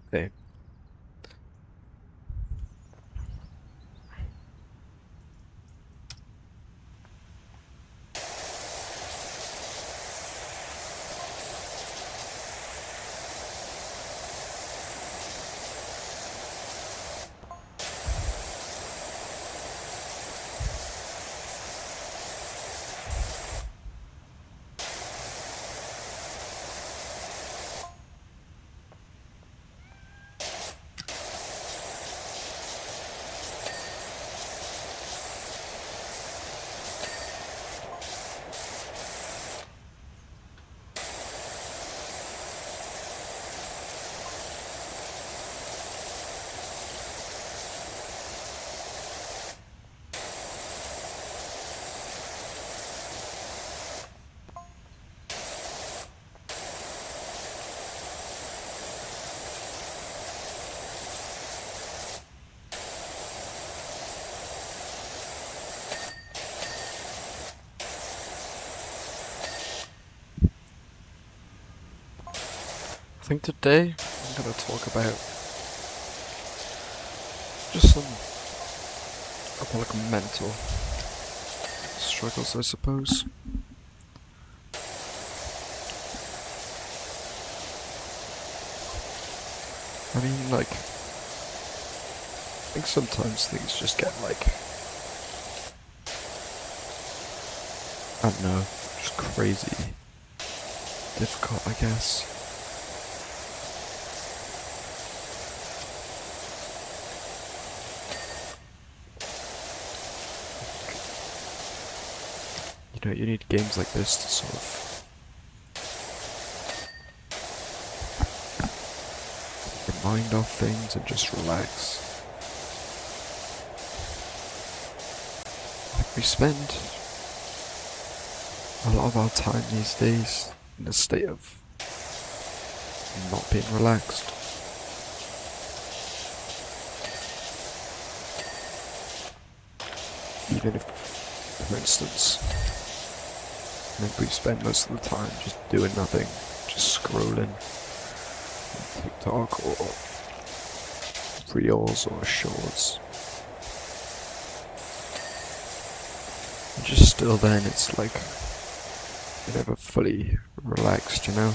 Okay. I think today I'm gonna talk about just some like mental struggles, I suppose. I mean, like, I think sometimes things just get like, I don't know, just crazy difficult, I guess. You know, you need games like this to sort of get your mind off things and just relax. We spend a lot of our time these days in a state of not being relaxed. Even if, for instance, maybe we spend most of the time just doing nothing, just scrolling on TikTok or Reels or Shorts. And just still then, it's like you're never fully relaxed, you know?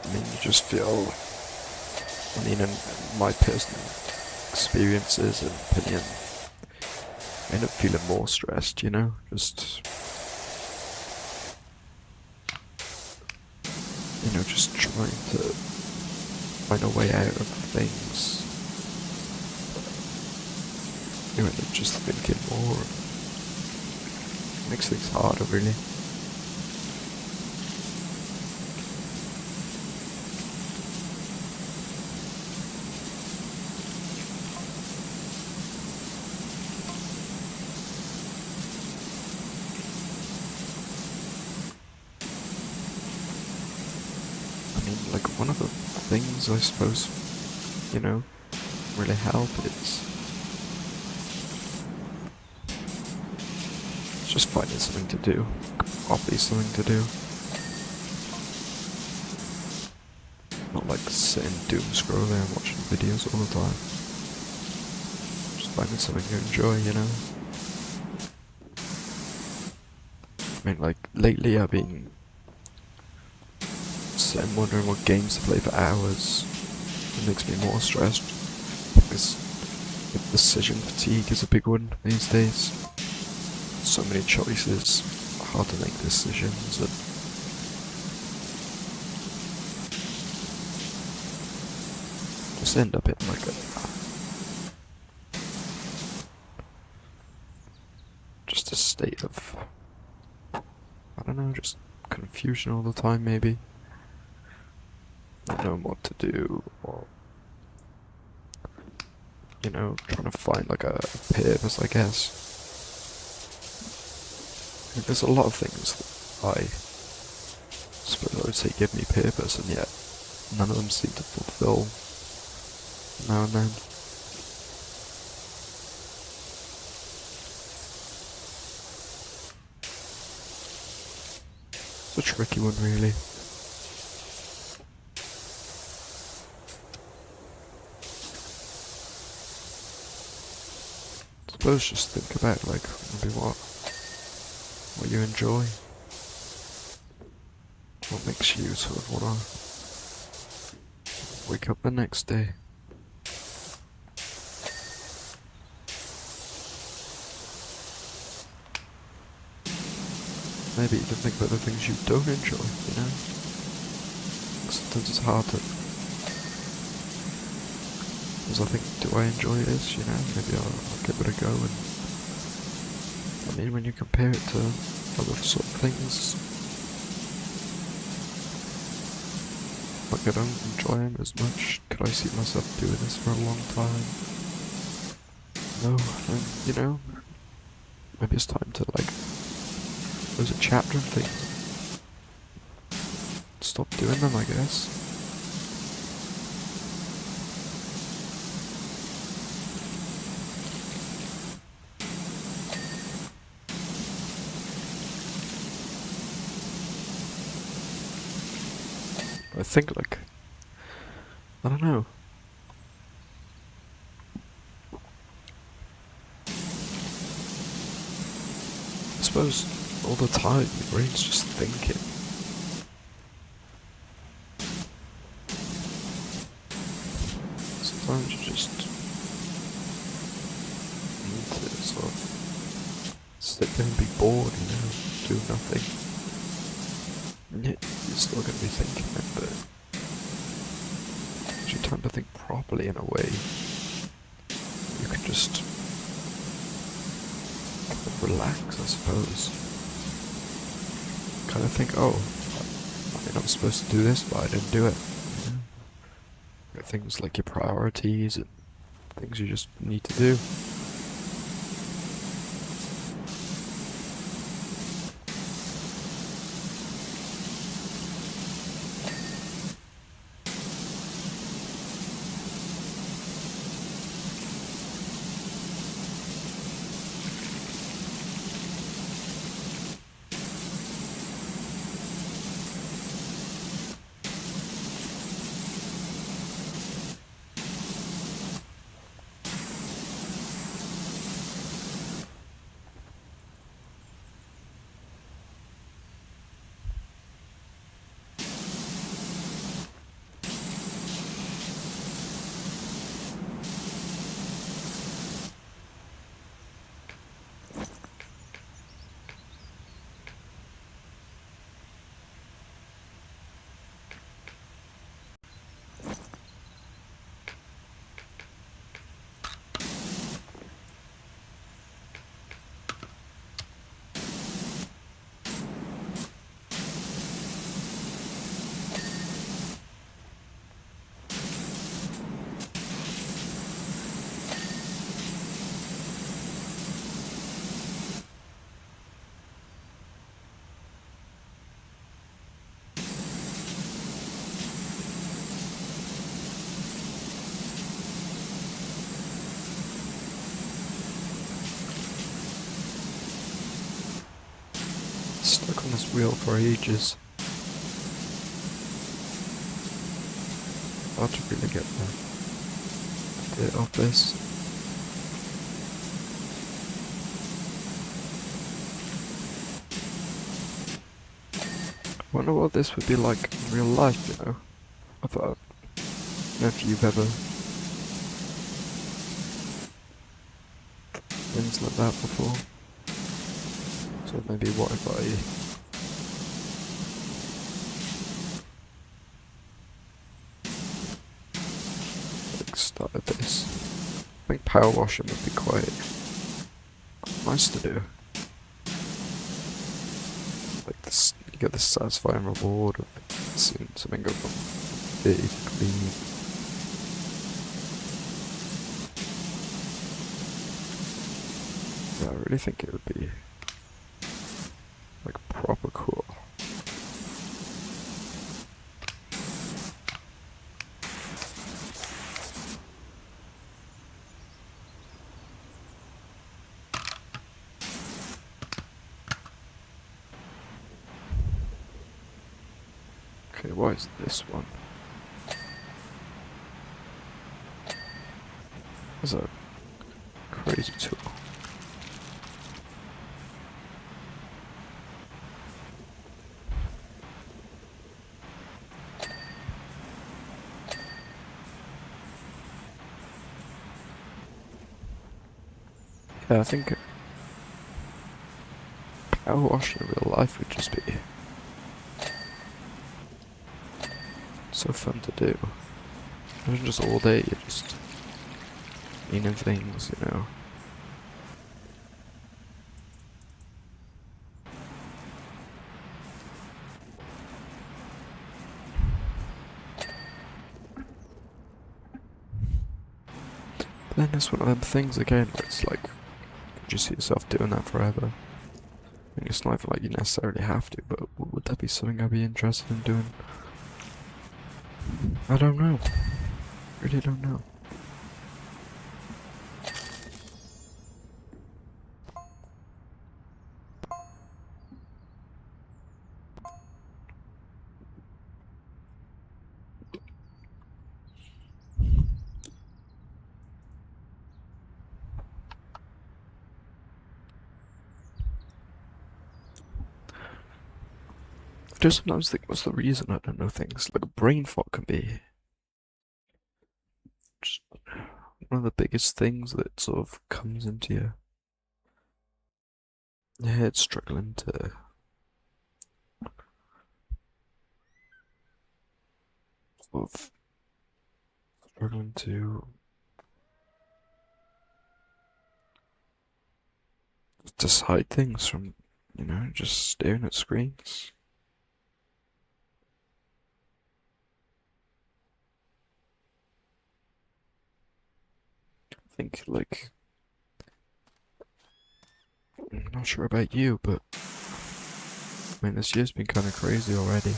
I mean, you just feel, I mean, in my personal experiences and opinion, I end up feeling more stressed, you know? Just trying to find a way out of things. You end up just thinking more. It makes things harder, really. I mean, like, one of the things I suppose, really help is just finding something to do. Obviously something to do. Not like sitting doom scrolling and watching videos all the time. Just finding something to enjoy, you know? I mean, like, lately I've been sitting wondering what games to play for hours. It makes me more stressed. Because decision fatigue is a big one these days. So many choices, hard to make decisions, and just end up in like just a state of, I don't know, just confusion all the time maybe. Not knowing what to do, or trying to find like a purpose, I guess. There's a lot of things that I suppose I would say give me purpose, and yet none of them seem to fulfill now and then. a tricky one, really. Suppose just think about, like, maybe what you enjoy. What makes you sort of wanna wake up the next day. Maybe even think about the things you don't enjoy, you know? Sometimes it's hard to... Because I think, do I enjoy this, you know? Maybe I'll give it a go, and... I mean, when you compare it to other sort of things... Like, I don't enjoy them as much. Could I see myself doing this for a long time? No, and, you know? Maybe it's time to, like... Close a chapter and think... Stop doing them, I guess. I think, like, I don't know. I suppose all the time your brain's just thinking. Sometimes you just need to sort of sit there and be bored, you know, do nothing. And yet you're still going to be thinking it, but it's your time to think properly in a way. You can just kind of relax, I suppose. Kind of think, oh, I mean, I'm supposed to do this, but I didn't do it. You know? Got things like your priorities and things you just need to do. Stuck on this wheel for ages. Hard to really get the idea of this. I wonder what this would be like in real life, you know? I thought, I don't know if you've ever things like that before. So maybe what if I like started this? I think power washing would be quite nice to do. Like this, you get this satisfying reward of seeing something go from dirty to clean. Yeah, I really think it would be like proper cool. Okay, why is this one? That's a crazy tool. Yeah, I think PowerWash in real life would just be so fun to do. Imagine just all day you're just cleaning things, you know. But then it's one of them things again where it's like, could you see yourself doing that forever? I mean, it's not like you necessarily have to, but would that be something I'd be interested in doing? I don't know. Really don't know. I just sometimes think what's the reason I don't know things. Like brain fog can be just one of the biggest things that sort of comes into your head, sort of struggling to decide things from, you know, just staring at screens. I think, like, I'm not sure about you, but I mean, this year's been kind of crazy already.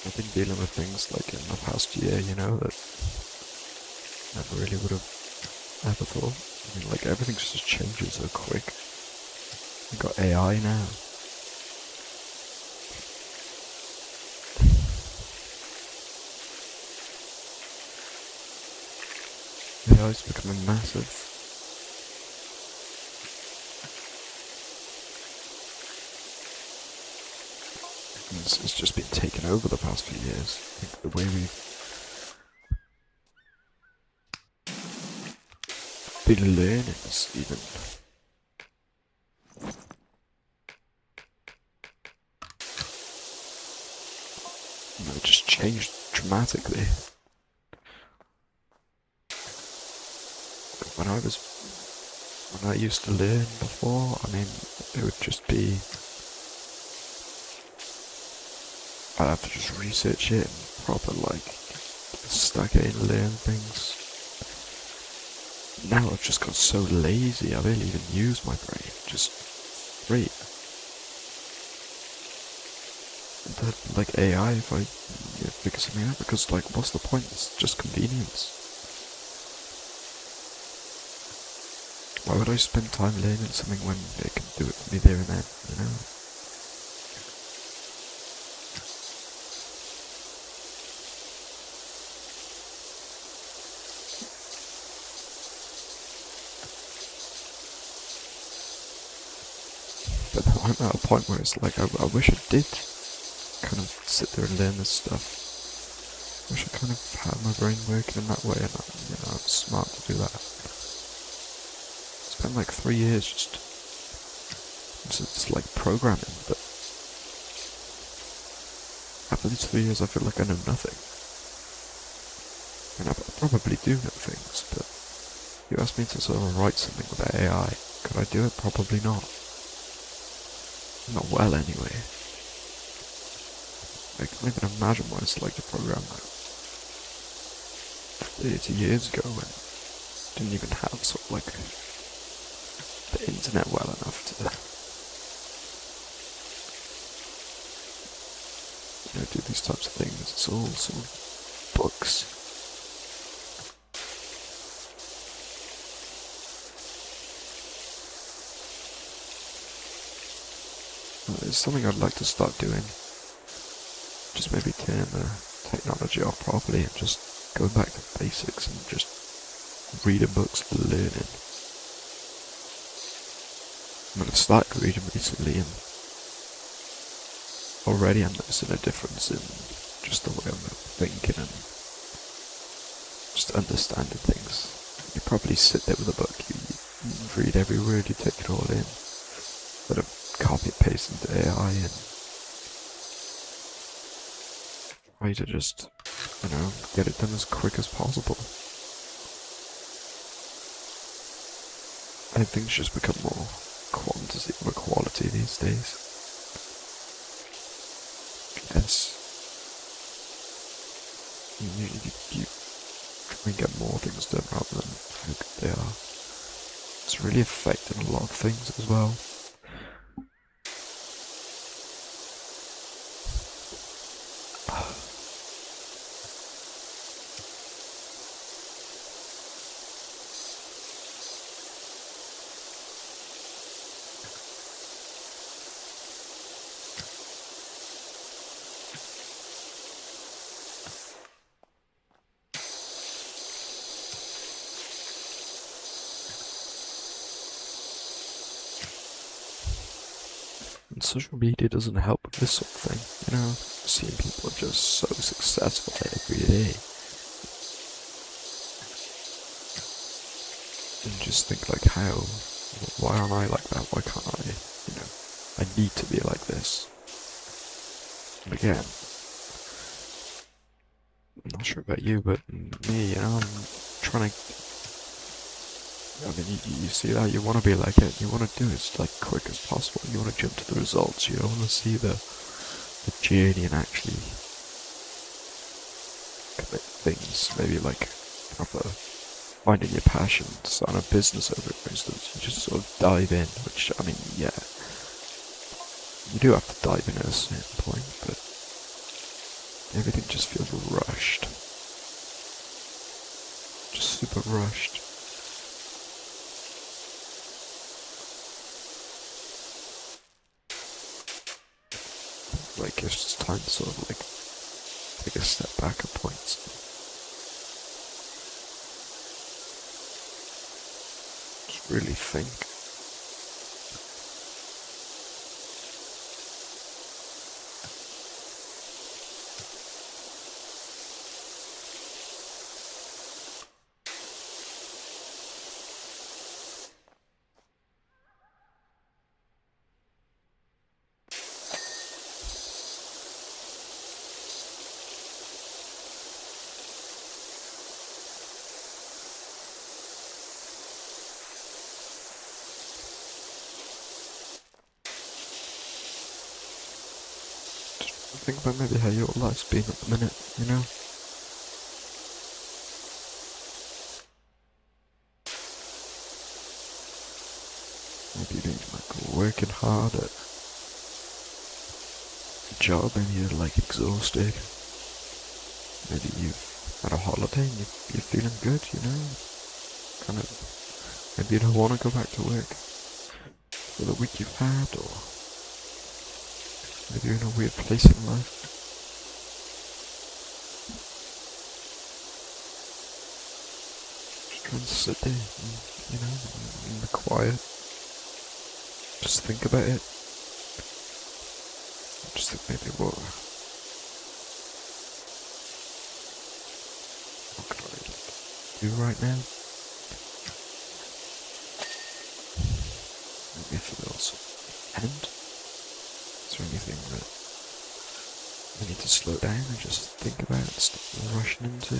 I've been dealing with things like in the past year, you know, that never really would have ever thought. I mean, like, everything just changes so quick. We've got AI now. AI is becoming massive. And it's just been taken over the past few years. I think the way we've been learning is even, you know, just changed dramatically. When I used to learn before, I mean, it would just be, I'd have to just research it and proper, like, stuck in and learn things. Now I've just got so lazy, I barely even use my brain, just read. Like AI, if I figure something out, because, like, what's the point? It's just convenience. Why would I spend time learning something when it can do it for me there and then, you know? But now I'm at a point where it's like, I wish I did kind of sit there and learn this stuff. I wish I kind of had my brain working in that way, and you know, I'm smart to do that. Spent like 3 years just like programming, but after these 3 years, I feel like I know nothing. And I probably do know things, but you asked me to sort of write something with AI. Could I do it? Probably not. Not well, anyway. I can't even imagine what it's like to program that 30 years ago when didn't even have sort of like the internet well enough to, do these types of things. It's all sort of books. It's something I'd like to start doing. Just maybe turn the technology off properly and just going back to basics and just reading books and learning. I've started reading recently and already I'm noticing a difference in just the way I'm thinking and just understanding things. You probably sit there with a book, you read every word, you take it all in, let it copy and paste into AI and try to just, get it done as quick as possible. I think things just become more quantity over quality these days. Yes. You try and get more things done rather than how good they are. It's really affecting a lot of things as well. And social media doesn't help with this sort of thing, seeing people are just so successful every day. And just think like, why aren't I like that? Why can't I, I need to be like this. And again, I'm not sure about you, but me, I'm trying to, you see that, you want to be like it, you want to do it like quick as possible, you want to jump to the results, you don't want to see the journey and actually commit things, maybe like proper finding your passion, starting a business over it, for instance. You just sort of dive in, which, yeah, you do have to dive in at a certain point, but everything just feels rushed. Just super rushed. Like, it's just time to sort of like take a step back at points. Just really think. Think about maybe how your life's been at the minute, Maybe you've been like working hard at a job and you're like exhausted. Maybe you've had a holiday and you're feeling good, Kind of, maybe you don't want to go back to work for the week you've had, or maybe you're in a weird place in life. Just try and sit there and, in the quiet. Just think about it. Just think maybe what could I do right now? Maybe if it also end. Is there anything that I need to slow down and just think about it, stop rushing into.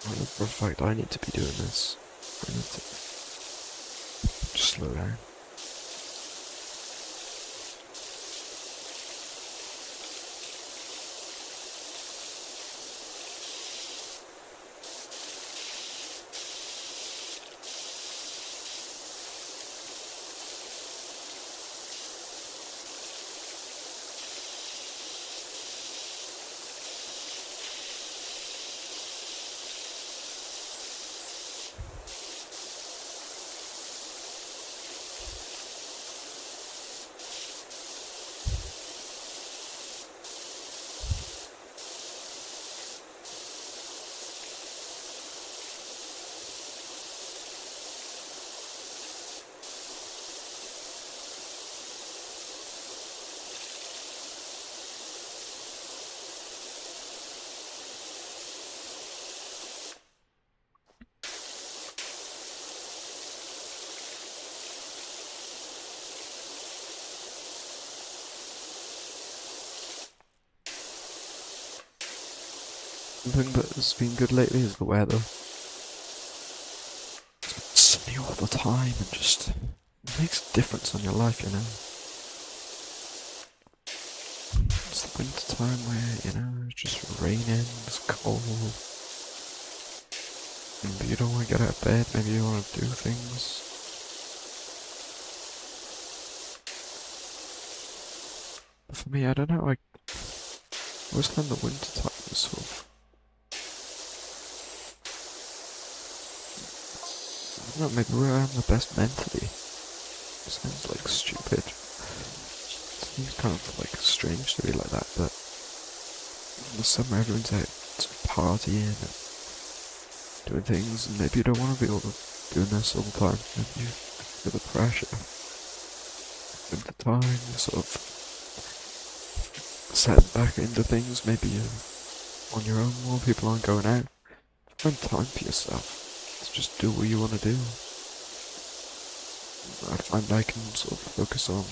I know for a fact I need to be doing this. I need to just slow down. Something that has been good lately is the weather. It's sunny all the time and just it makes a difference on your life, you know. It's the winter time where, you know, it's just raining, it's cold. Maybe you don't want to get out of bed, maybe you want to do things. But for me, I don't know, I always find the winter time is sort of, I don't know, maybe where I'm the best mentally. It sounds like stupid. It seems kind of like strange to be like that, but in the summer everyone's out partying and doing things, and maybe you don't want to be all doing this all the time. Maybe you feel the pressure. Winter time, you sort of settle back into things. Maybe you're on your own more. People aren't going out. Find time for yourself. Just do what you want to do. I find I can sort of focus on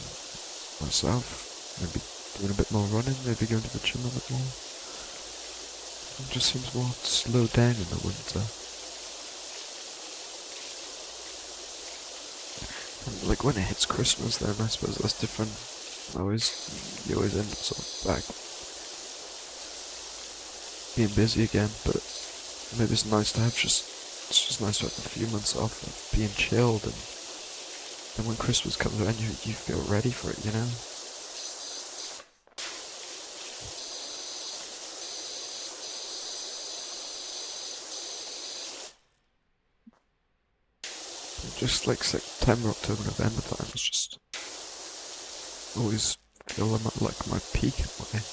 myself. Maybe doing a bit more running. Maybe going to the gym a bit more. It just seems more slowed down in the winter. Like when it hits Christmas, then I suppose that's different. You always end up sort of back being busy again. But maybe it's nice to have it's just nice to have a few months off of being chilled, and when Christmas comes around, you feel ready for it, you know. Just like September, October, November time, it's just always feel like my peak in a way.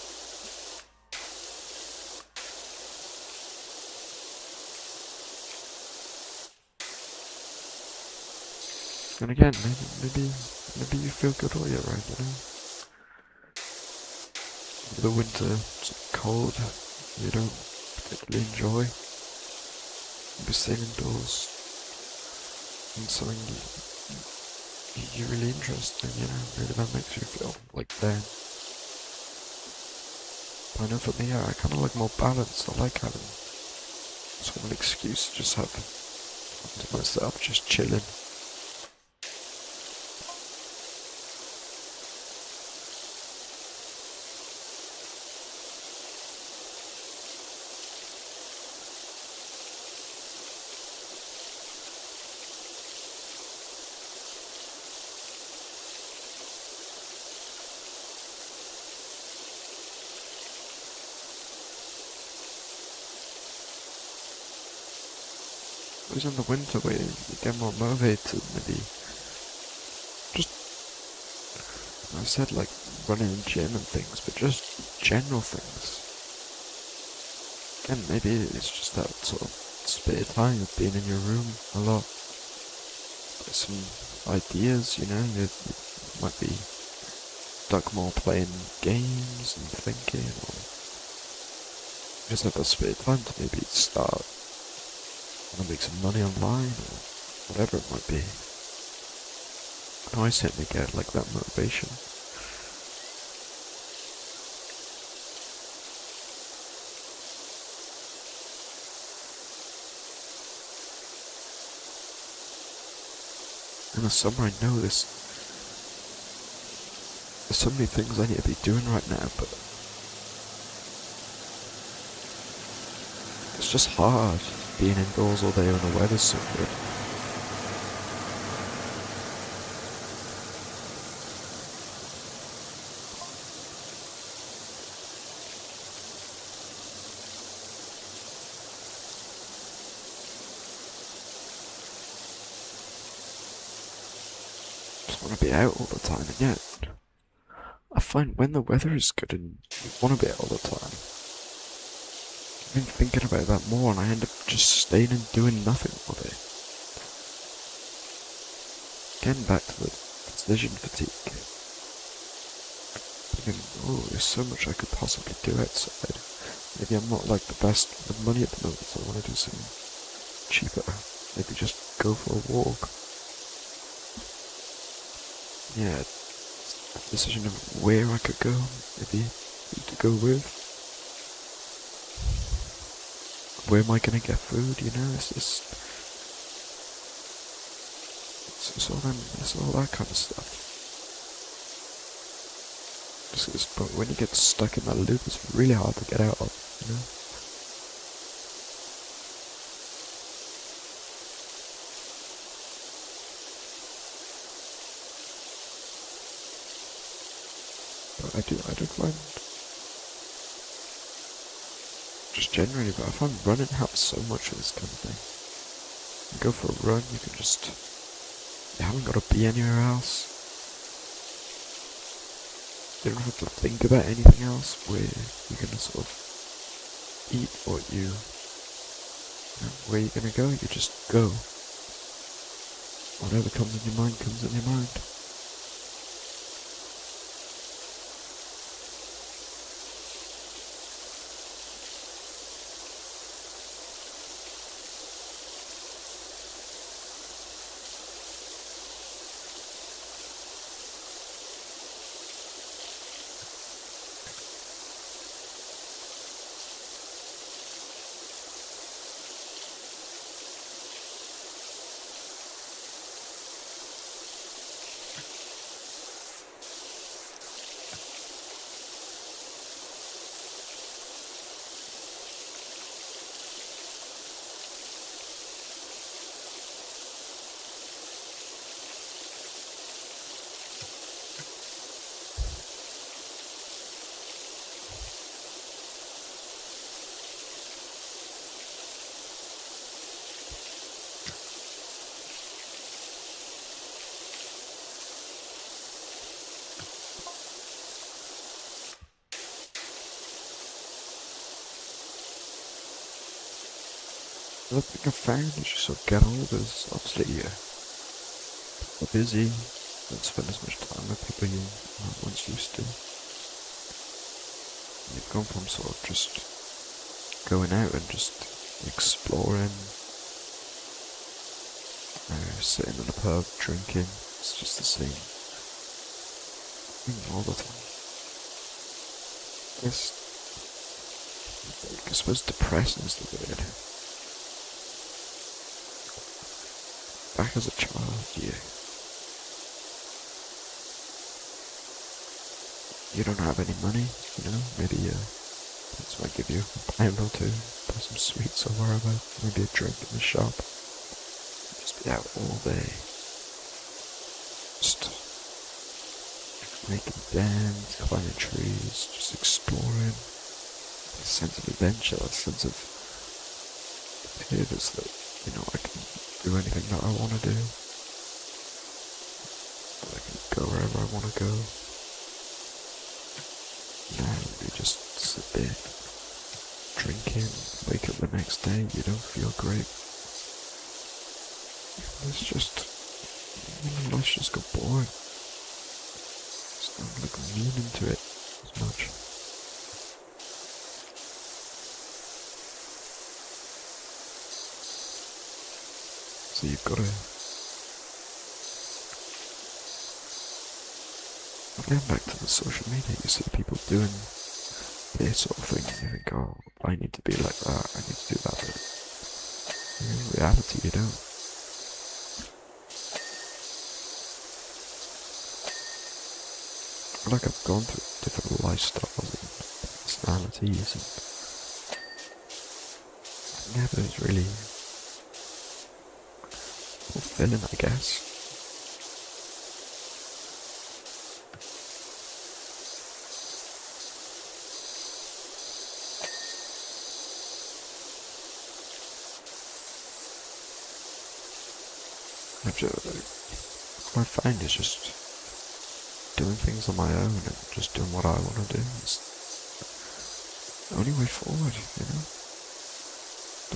And again, maybe you feel good all year round, you know. The winter, it's cold, you don't particularly enjoy. Maybe staying indoors and something you're really interested in, you know, maybe that makes you feel like down. But I know for me, I kind of like more balance. I like having sort of an excuse to just have to myself, just chilling. It was in the winter where you get more motivated, maybe just, I said like running in gym and things, but just general things. Again, maybe it's just that sort of spare time of being in your room a lot. Some ideas, you know, you might be stuck more playing games and thinking, or just have that spare time to maybe start and make some money online, or whatever it might be. And I certainly get like that motivation. In the summer I know there's so many things I need to be doing right now, but it's just hard being indoors all day when the weather's so good. Just want to be out all the time, and yet I find when the weather is good and you want to be out all the time, I've been thinking about that more, and I end up just staying and doing nothing all day. Getting back to the decision fatigue. Thinking, oh, there's so much I could possibly do outside. Maybe I'm not like the best with money at the moment, so I want to do something cheaper. Maybe just go for a walk. Yeah, it's a decision of where I could go, maybe who to go with. Where am I gonna get food, you know? It's all that kind of stuff. But when you get stuck in that loop, it's really hard to get out of, you know? But I do find, just generally, but I find running helps so much with this kind of thing. You go for a run, you can just, you haven't got to be anywhere else. You don't have to think about anything else, where you're gonna sort of eat what you know, where you're gonna go, you just go. Whatever comes in your mind comes in your mind. The other thing I found as you sort of get older is obviously you're busy, don't spend as much time with people you once used to. You've gone from sort of just going out and just exploring, sitting in a pub, drinking. It's just the same thing all the time. I suppose depressing is the word. Back as a child, you don't have any money, you know, maybe parents might give you a pound or two, buy some sweets or wherever, maybe a drink in the shop, just be out all day, just making dams, climbing trees, just exploring, a sense of adventure, a sense of purpose that, you know, I can do anything that I want to do, I can go wherever I want to go. Now you just sit there, drinking, wake up the next day, you don't feel great. It's just, life's just got boring. There's no like meaning to it as much. So you've got to Again, back to the social media, you see people doing this sort of thing, and you think, oh, I need to be like that, I need to do that, but in reality, you don't. I feel like I've gone through different lifestyles and personalities, and it never is really fulfilling, I guess. What I find is just doing things on my own and just doing what I want to do. It's the only way forward, you know?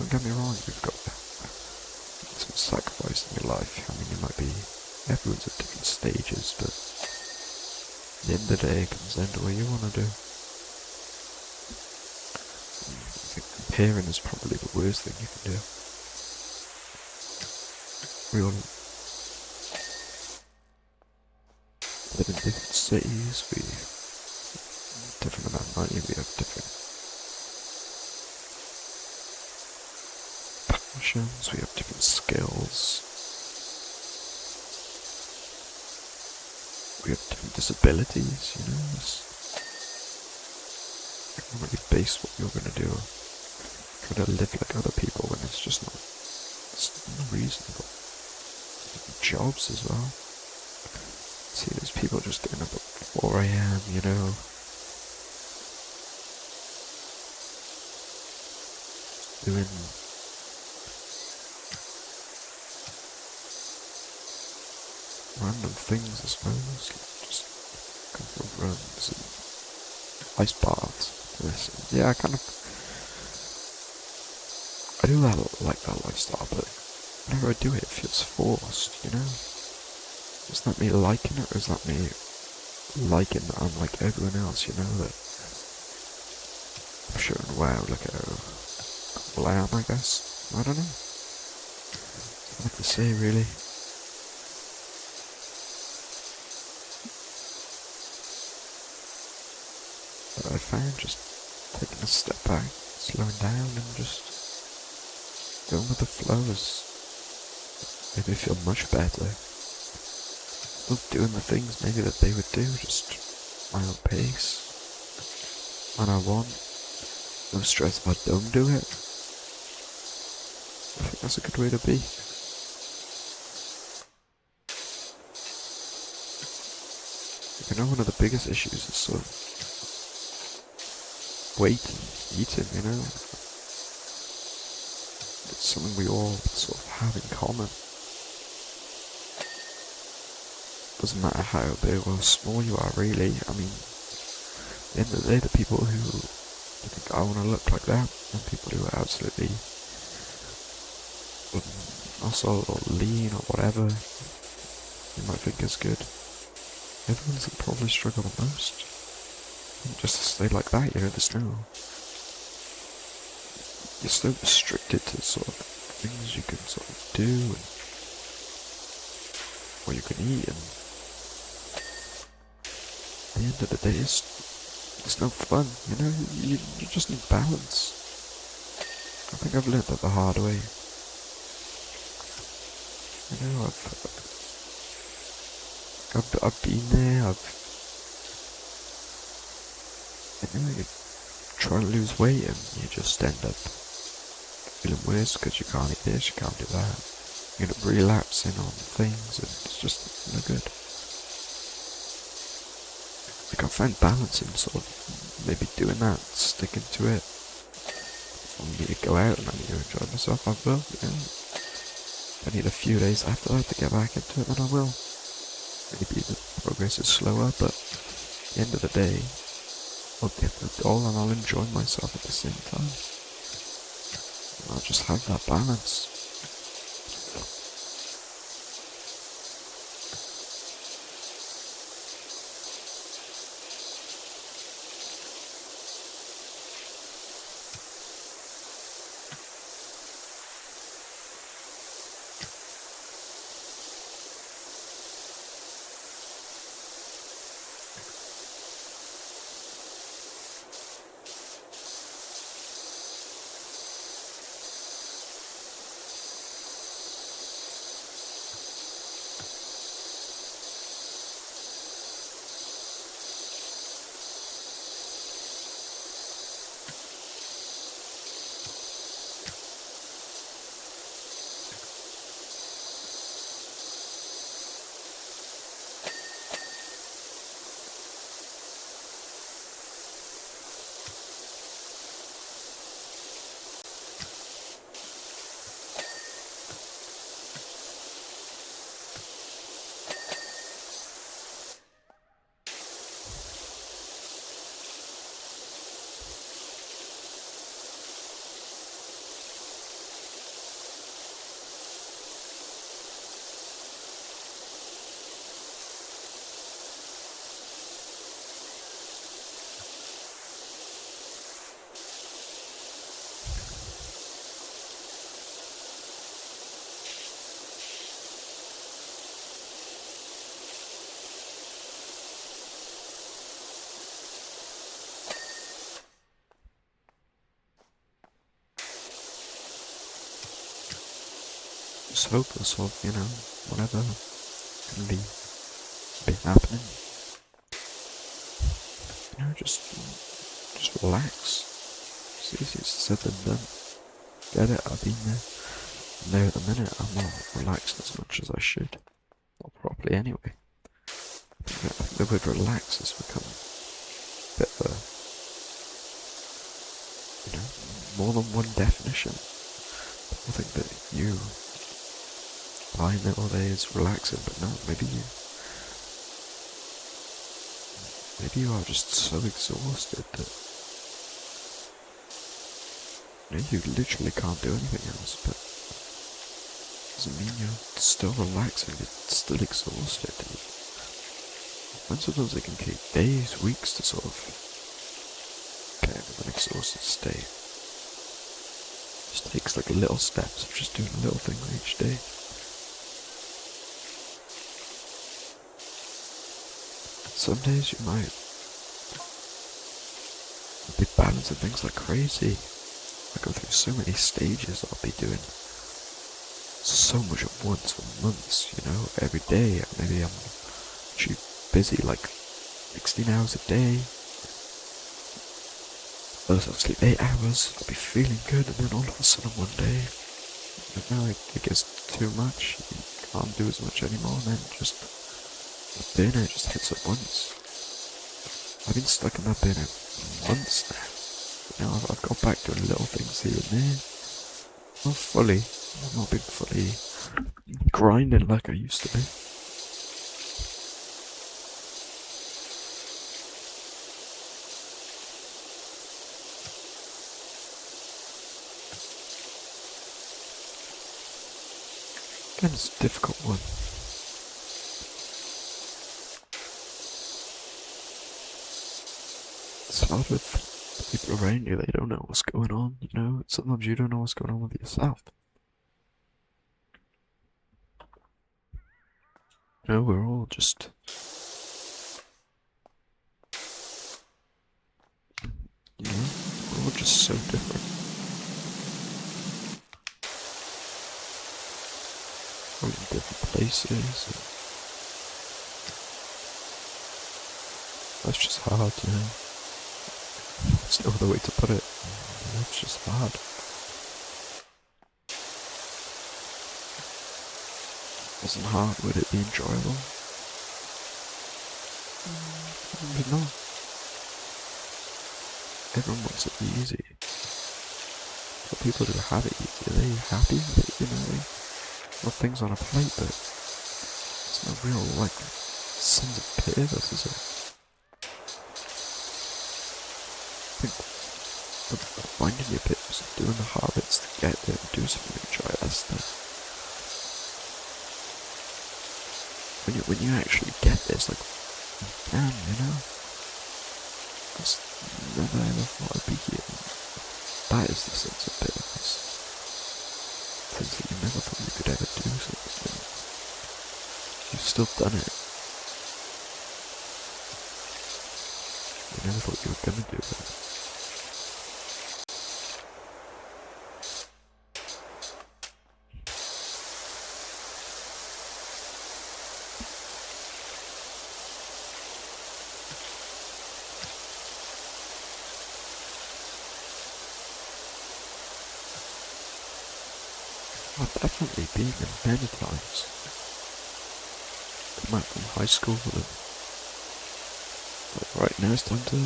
Don't get me wrong, you've got some sacrifice in your life. I mean, you might be, everyone's at different stages, but at the end of the day, it comes down to what you want to do. I think comparing is probably the worst thing you can do. We all live in different cities, we have different amount of money, we have different passions, we have different skills, we have different disabilities, you know, you can't really base what you're going to do, try to live like other people when it's just not, it's not reasonable. Different jobs as well. See, there's people just getting up at 4 AM, you know, doing random things, I suppose, like just going for runs and ice baths, this, and yeah, I do that, like that lifestyle, but whenever I do it, it feels forced, you know? Is that me liking it, or is that me liking that I'm like everyone else, you know, that I'm showing, wow, look how cool I am, I guess. I don't know. It's hard to say, really. But I found just taking a step back, slowing down, and just going with the flow has made me feel much better. Still doing the things maybe that they would do, just my own pace, when I want. No stress if I don't do it. I think that's a good way to be. You know, one of the biggest issues is sort of weight and eating, you know. It's something we all sort of have in common. Doesn't matter how big or small you are, really. I mean, at the end of the day, the people who think I want to look like that, and people who are absolutely muscle or lean or whatever you might think is good, they're the ones that probably struggle the most. And just to stay like that, you know, you're so restricted to sort of things you can sort of do and what you can eat, and at the end of the day, it's no fun, you know. You just need balance. I think I've learned that the hard way. You know, I've been there. You know, you try to lose weight and you just end up feeling worse because you can't eat this, you can't do that. You end up relapsing on things, and it's just no good. Like, I found balance in sort of maybe doing that, sticking to it. If I need to go out and I need to enjoy myself, I will, you know. If I need a few days after that to get back into it, then I will. Maybe the progress is slower, but at the end of the day, I'll get the goal and I'll enjoy myself at the same time. And I'll just have that balance. just hopeless of, whatever can be happening. Just relax. It's easier said than done. Get it, I've been there. And there at the minute, I'm not relaxing as much as I should. Not properly anyway. I think the word relax has become a bit of more than one definition. I think that you find that all day is relaxing, but no, maybe you are just so exhausted that you literally can't do anything else, but doesn't mean you're still relaxing, you're still exhausted. And sometimes it can take days, weeks to sort of get into an exhausted state. It just takes like little steps of just doing a little thing each day. Some days you might be balancing things like crazy. I go through so many stages. I'll be doing so much at once for months, every day. Maybe I'm too busy, like 16 hours a day. I'll sleep 8 hours, I'll be feeling good, and then all of a sudden one day, it gets too much, you can't do as much anymore, and then just the burnout just hits at once. I've been stuck in that burnout for months now. I've got back to little things here and there. I've not been fully grinding like I used to be. Again, it's a difficult one. It's hard with people around you, they don't know what's going on, sometimes you don't know what's going on with yourself. We're all just we're all just so different. We're in different places. That's just hard, There's no other way to put it. It's just hard. If it wasn't hard, would it be enjoyable? But no. Everyone wants it to be easy. For people who have it easy, are they happy? They have things on a plate, but it's no real, sense of purpose, is it? I think finding your purpose and doing the habits to get there and do something you enjoy, that's when you actually get there, it's like, damn, I just never ever thought I'd be here. That is the sense of purpose. Things that you never thought you could ever do something. You've still done it. You never thought you were gonna do it. I've definitely been in many times. Come out from high school and right now it's time to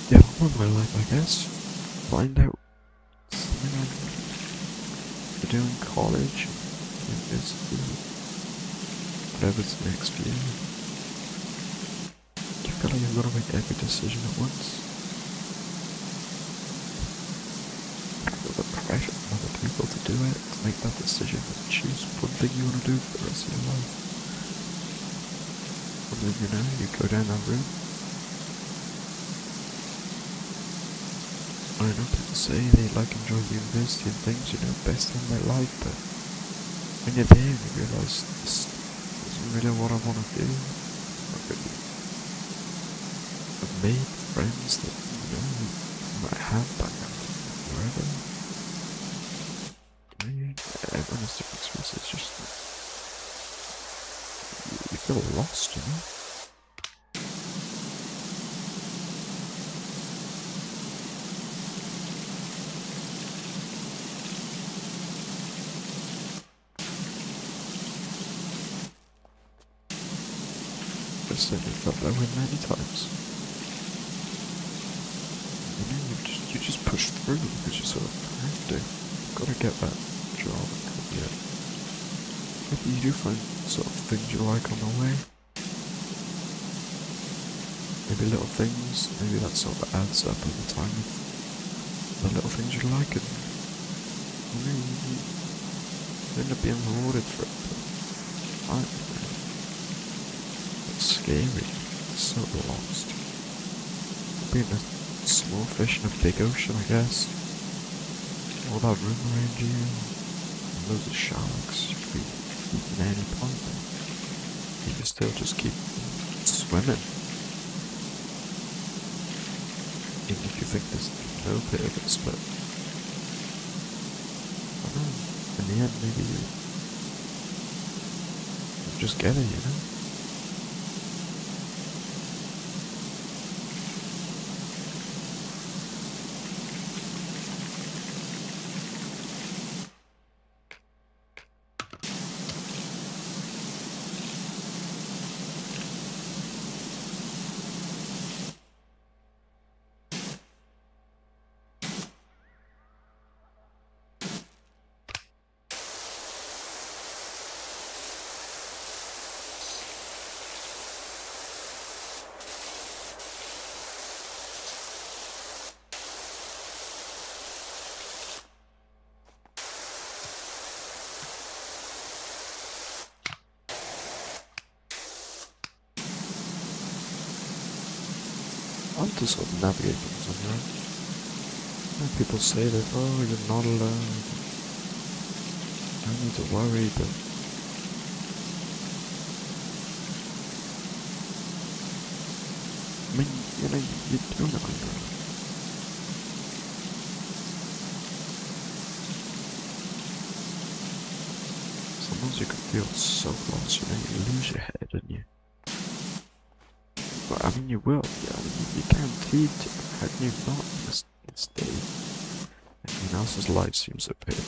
get on with my life, I guess. Find out something to do in college, university, whatever's next for you. You feel like you've got to make every decision at once. The pressure from other people to do it, to make that decision, to choose one thing you want to do for the rest of your life. And then, you go down that route. I know people say they enjoy university and things, best in their life, but when you're there and you realise this isn't really what I want to do, I've made friends that, I might have back wherever. everyone has different experiences. It's just you feel lost, you know. I certainly felt that way many times. You know, you just push through because you sort of have to. You've got to get that job. Yeah. Maybe you do find sort of things you like on the way. Maybe little things. Maybe that sort of adds up over time. The little things you like, and you know, you end up being rewarded for it. But it's scary. It's so lost. Being a small fish in a big ocean, I guess. All that room around you, and loads of sharks. You could be eaten at any point. You can still just keep swimming. Even if you think there's no purpose, but I don't know. In the end, maybe you just get it, you know. I like to sort of navigate things on your own. You know, people say that, oh, you're not alone, no need to worry, but I mean, you know, you're doing it on your own. Sometimes you can feel so lost, you know, you lose your head and you... But I mean, you will, yeah, I mean, you're guaranteed to. How can you not in this state? Everyone else's life seems so perfect.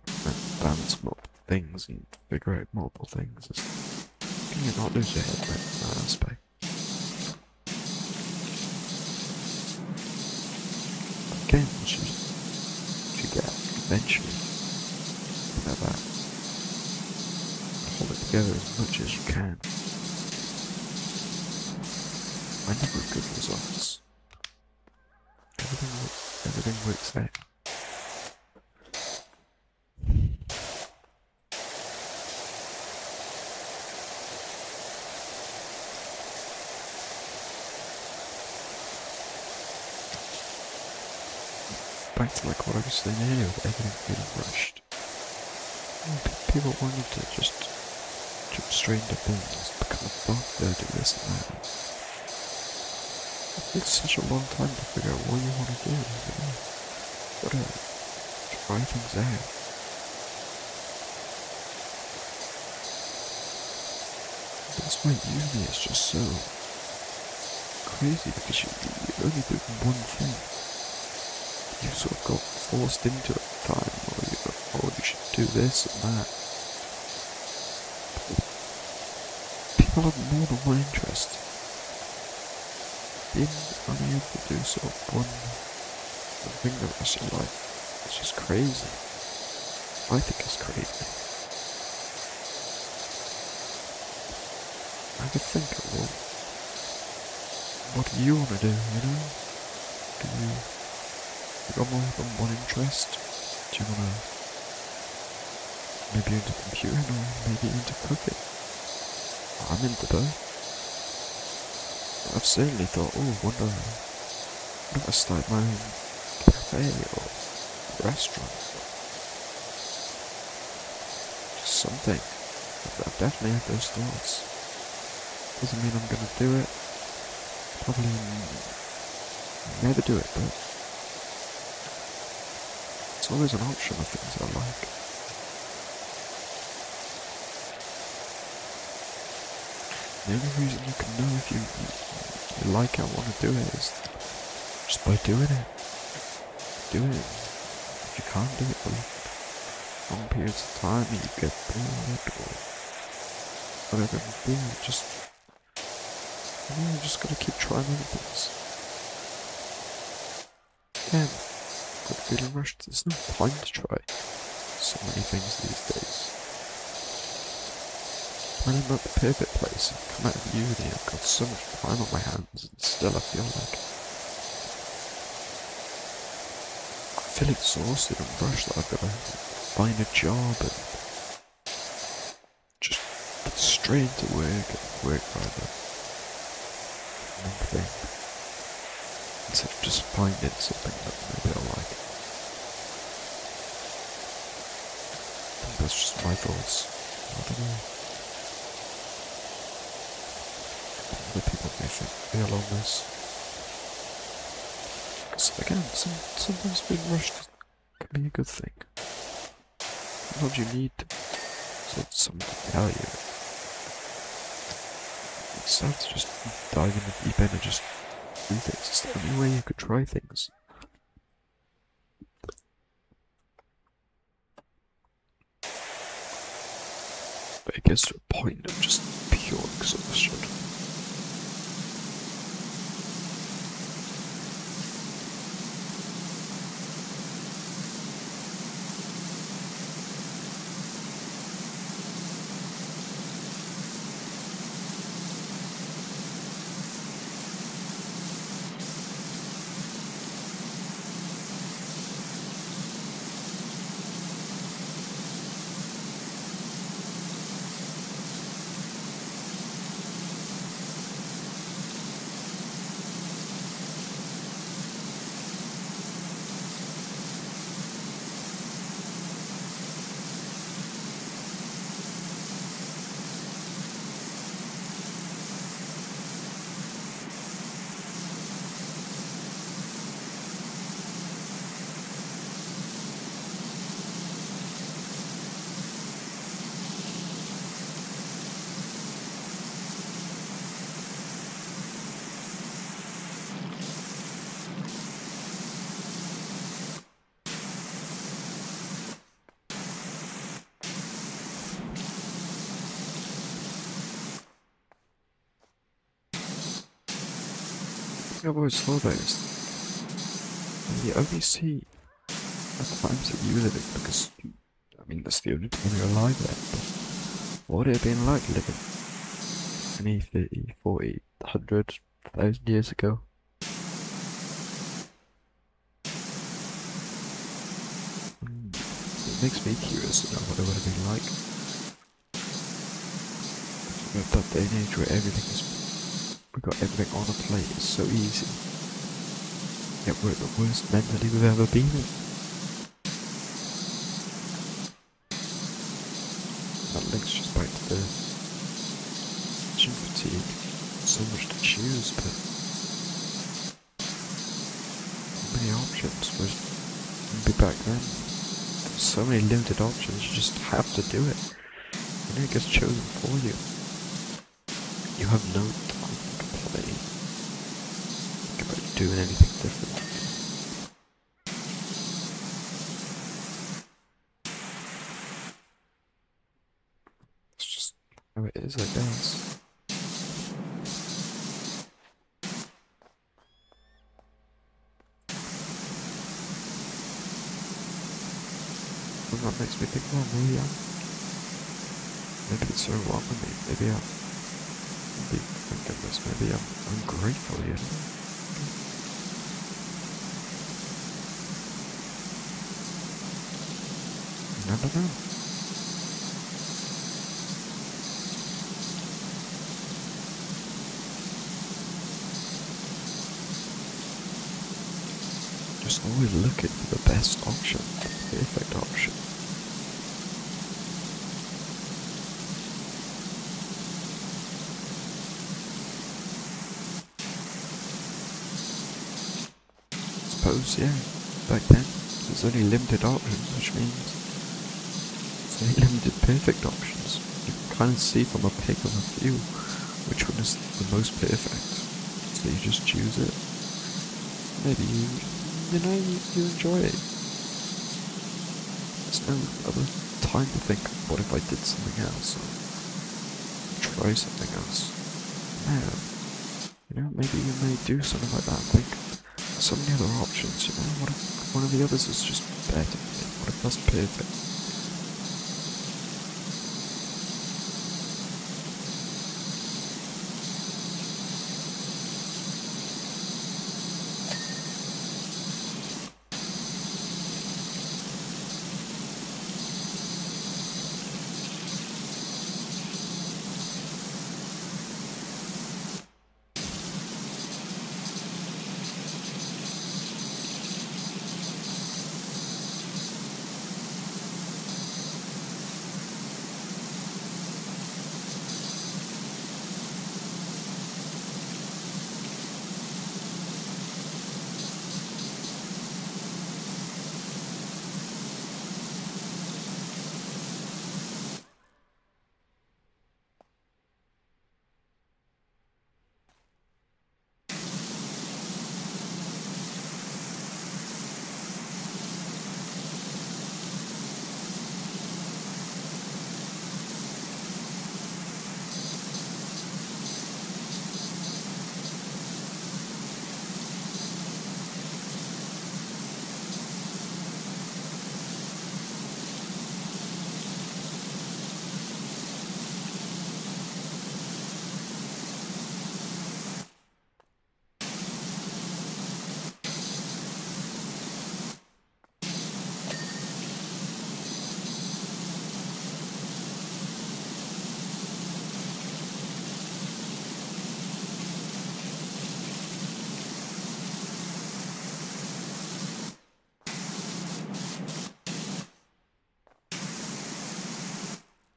Trying to balance multiple things and figure out multiple things. Can you not lose your head in that aspect? Again, once you get eventually, you know that, hold it together as much as you can. I never have good results. Everything works out. Back to like what I was saying earlier, with everything feeling rushed. People want you to just jump straight into things, become a doctor, do this and that. It's such a long time to figure out what you want to do, you know? Gotta try things out. That's why uni is just so crazy, because you only do one thing. You sort of got forced into it at the time, or you should do this and that. People have more than one interest. Being unable to do sort of one thing the rest of your life, it's just crazy. I think it's crazy. I have to think, well, what do you want to do, you know? You got more than one interest? Do you want to maybe into computing or maybe into cooking? I'm into both. I've certainly thought, oh, wonder if I start my own cafe or restaurant or just something. I've definitely had those thoughts. Doesn't mean I'm gonna do it. Probably never do it, but It's always an option of things I like. The only reason you can know if you like it and want to do it is just by doing it. Do it. If you can't do it for long periods of time, you get bored or whatever it may be, you just gotta keep trying other things. Again, got feeling rushed. There's no time to try so many things these days. When I'm at the perfect place, I've come out of uni, I've got so much time on my hands, and still I feel exhausted and rushed that I've got to find a job and just get straight into work and work rather one thing instead of just finding something that maybe I like. I think that's just my thoughts. I don't know. Other people may feel on this. Because again, sometimes being rushed can be a good thing. Sometimes you need someone to tell you. Instead of just dive in the deep end and just do things. It's the only way you could try things. But it gets to a point of just pure exhaustion. I've always thought about is you only see the times that you live in because, I mean, that's the only time you're alive then. But what would it have been like living 20, 30, 40, 100, 1,000 years ago? It makes me curious to know what it would have been like. At that day and age where we got everything on a plate, it's so easy. Yet we're at the worst mentally we've ever been in. That links just back to the decision fatigue. So much to choose, but so many options. Whereas maybe back then, there's so many limited options, you just have to do it. And then it gets chosen for you. You have no time to complain about doing anything different. It's just how it is, I guess. And that makes me think, well, maybe it's so wrong with me. Maybe maybe I'm ungrateful, you know? You never know. Just always looking for the best option, the perfect option. Suppose, yeah, back then, There's only limited options, which means there's only limited perfect options. You can kind of see from a pick of a few which one is the most perfect. So you just choose it. Maybe you enjoy it. There's no other time to think, what if I did something else? Or try something else. No. Maybe you may do something like that and think, so many other options, what if one of the others is just better for me? What if that's perfect?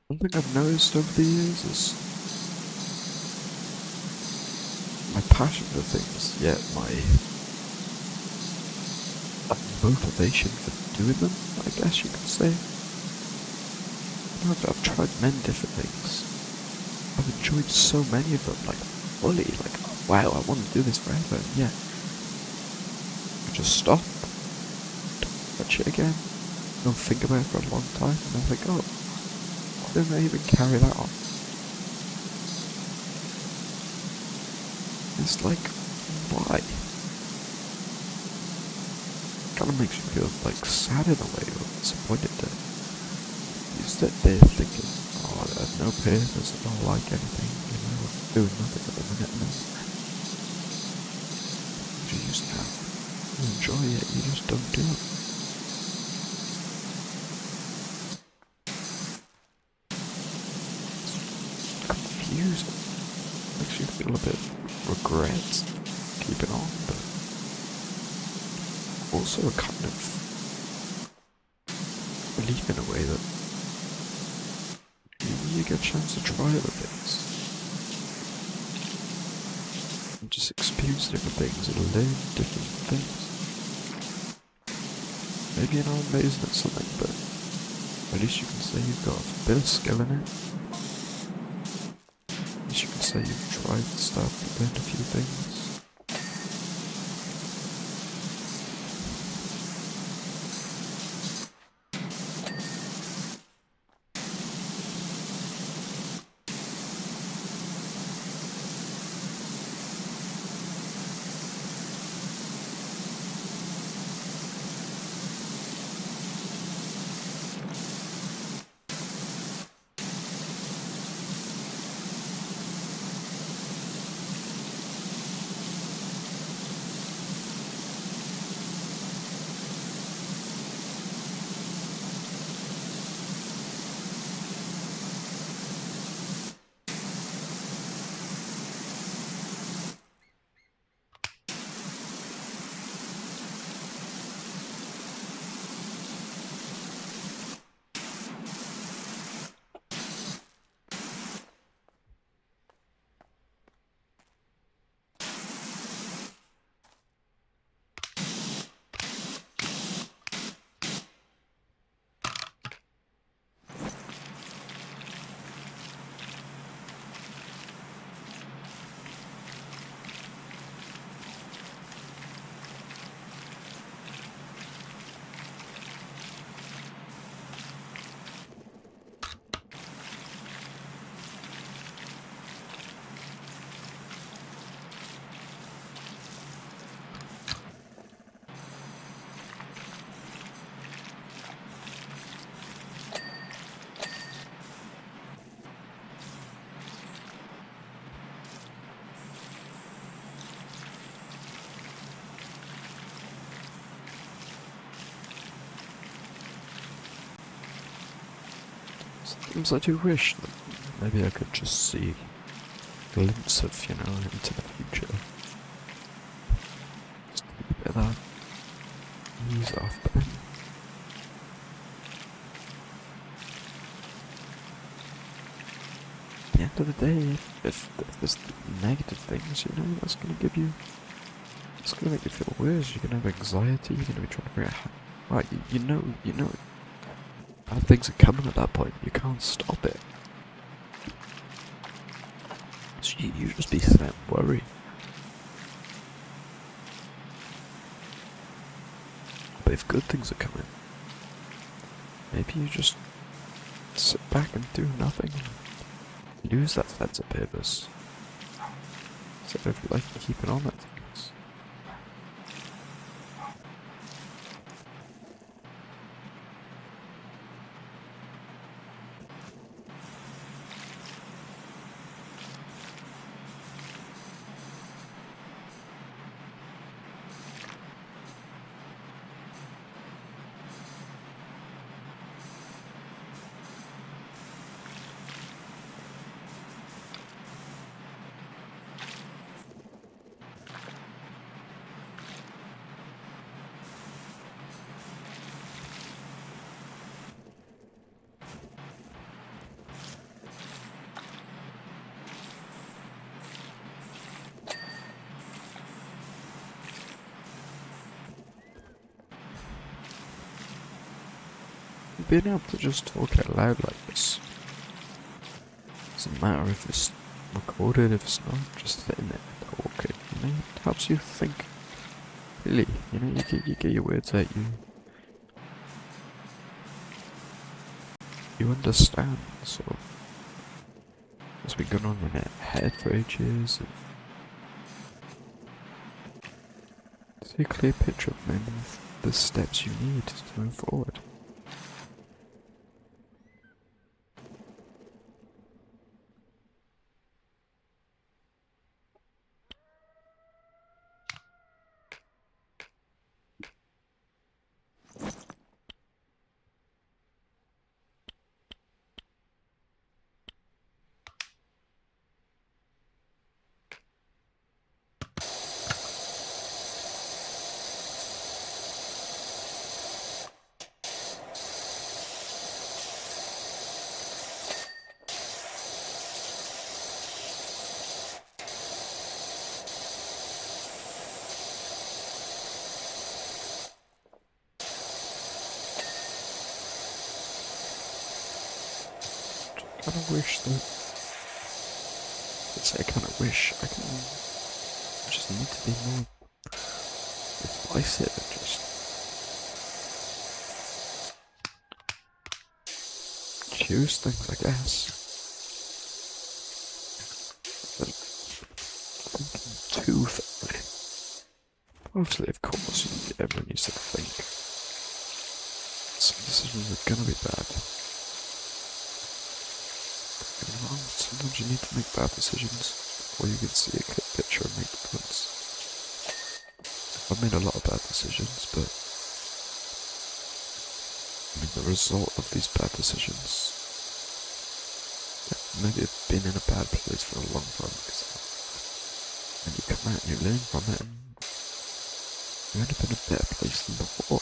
One thing I've noticed over the years is my passion for things, yet my motivation for doing them, I guess you could say. I've tried many different things. I've enjoyed so many of them, like fully, like wow, I want to do this forever, and yeah. I just stop, don't touch it again, don't think about it for a long time, and I'm like, oh, why don't I even carry that on? It's like, why? Kind of makes you feel like sad in a way, or disappointed that you sit there thinking, oh, I have no purpose, I don't like anything, I'm doing nothing at the minute, and you used to have, you enjoy it, you just don't do it. It's confusing. Makes you feel a bit regret keeping on, but also a kind of relief in a way that you get a chance to try other things and just experience different things and learn different things. Maybe you're not amazing at something, but at least you can say you've got a bit of skill in it. At least you can say you've tried stuff, learned a few things. Sometimes I do wish that maybe I could just see a glimpse of, into the future. Just to get a bit of that ease off, but then at the end of the day, if there's negative things, that's gonna give you, it's gonna make you feel worse. You're gonna have anxiety. You're gonna be trying to figure out how. Right, you know, bad things are coming at that point. You can't stop it. So you just be sat and worry. But if good things are coming, maybe you just sit back and do nothing. Lose that sense of purpose. Instead of keeping on at things. Being able to just talk out loud like this, doesn't matter if it's recorded, if it's not, just sitting there talking, it helps you think. Really, you get your words out, you understand sort of what's been going on in your head for ages, and see a clear picture of maybe the steps you need to move forward. I kind of wish that, let's say I kind of wish I just need to be more decisive and just choose things, I guess. But thinking too thoroughly. Obviously, of course, everyone needs to think. Some decisions are gonna be bad. Sometimes you need to make bad decisions before you can see a clear picture and make the points. I've made a lot of bad decisions, but the result of these bad decisions, maybe I've been in a bad place for a long time, because when you come out and you learn from it, and you end up in a better place than before.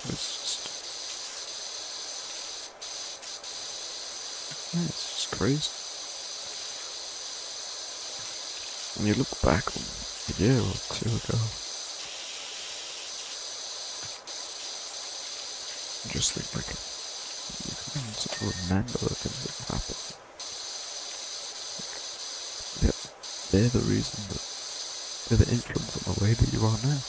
So it's just crazy. When you look back on a year or two ago, you just think you can sort of remember the things that happened. Yeah, they're the reason they're the influence on the way that you are now.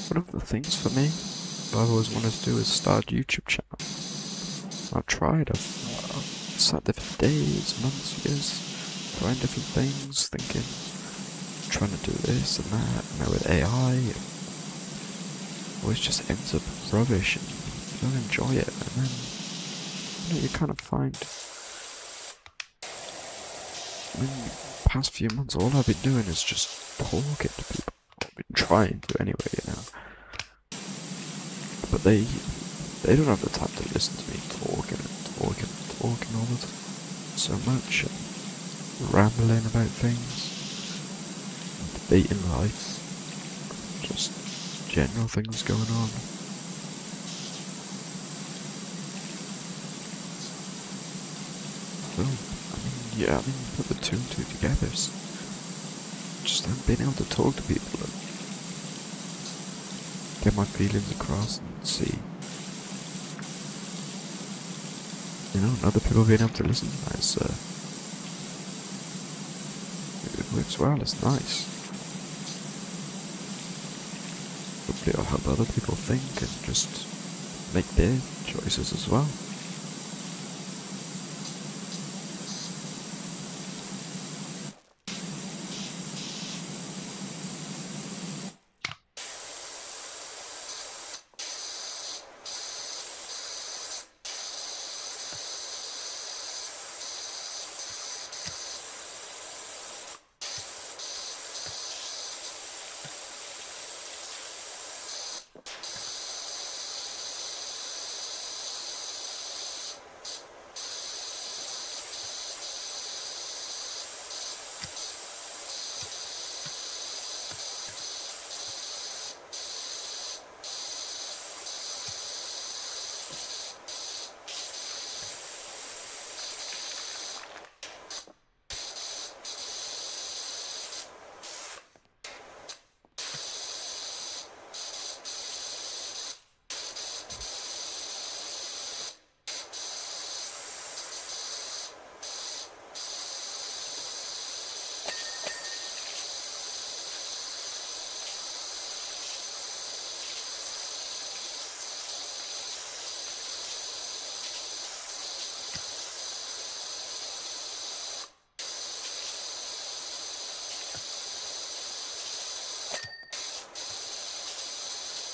One of the things for me that I've always wanted to do is start a YouTube channel. I've tried, I've sat there for days, months, years, trying different things, thinking, trying to do this and that, and now with AI, it always just ends up rubbish and you don't enjoy it, and then, you kind of find, in the past few months, all I've been doing is just talking to people. I've been trying to anyway, but they don't have the time to listen to me talking all the time so much, and rambling about things, debating life, just general things going on. So, put the two and two together. Just haven't been able to talk to people and get my feelings across and see. And other people being able to listen to that it works well, it's nice. Hopefully I'll help other people think and just make their choices as well.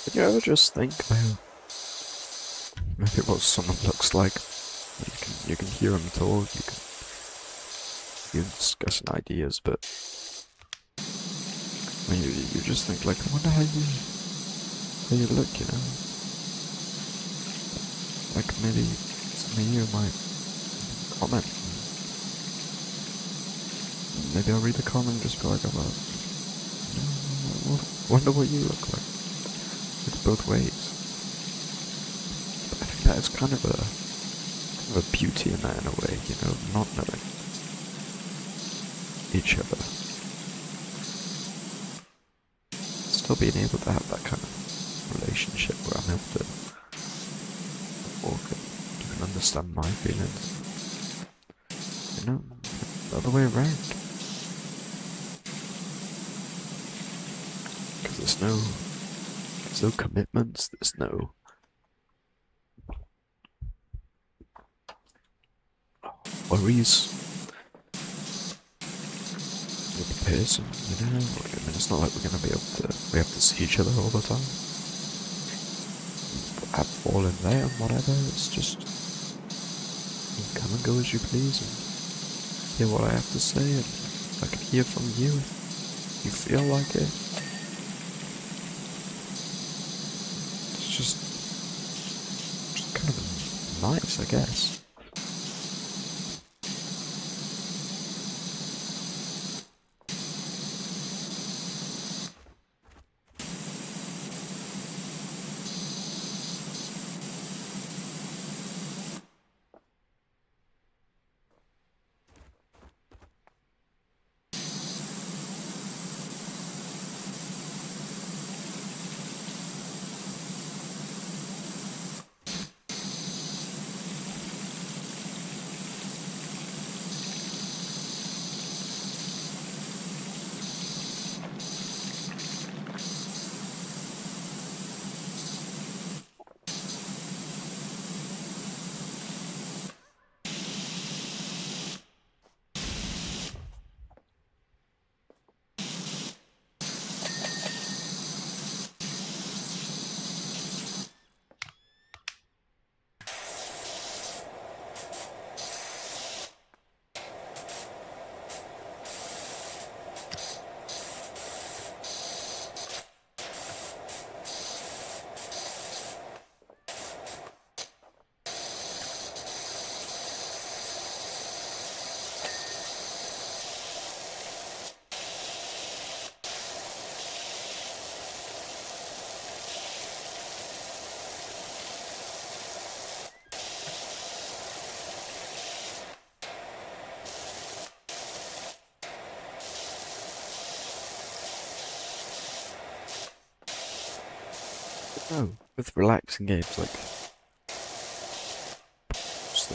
Did you ever just think about maybe what someone looks like? You can hear them talk, you're discussing ideas, but you just think like, I wonder how you look, Like maybe some of you might comment. Maybe I'll read the comment and just be like, wonder what you look like. It's both ways. But I think that is kind of a beauty in that in a way, not knowing each other. Still being able to have that kind of relationship where I'm able to walk and you can understand my feelings. The other way around. Because there's no commitments, there's no worries with the person, it's not like we're gonna we have to see each other all the time. Have fall in there and whatever, it's just come and go as you please and hear what I have to say, and I can hear from you if you feel like it. It's just kind of nice, I guess. know, with relaxing games like just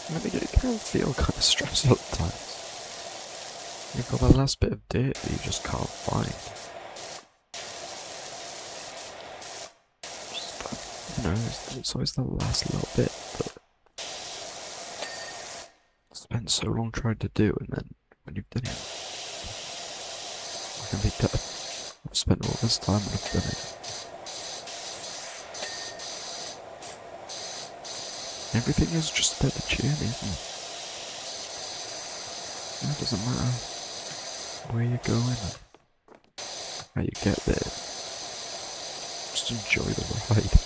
I mean, it can feel kind of stressful at times. You've got that last bit of dirt that you just can't find. Just, you know, it's always the last little bit that you spent so long trying to do, and then when you've done it, you can be done. I've spent all this time and I've done it. Everything is just about the journey, isn't it? It doesn't matter where you're going and how you get there. Just enjoy the ride.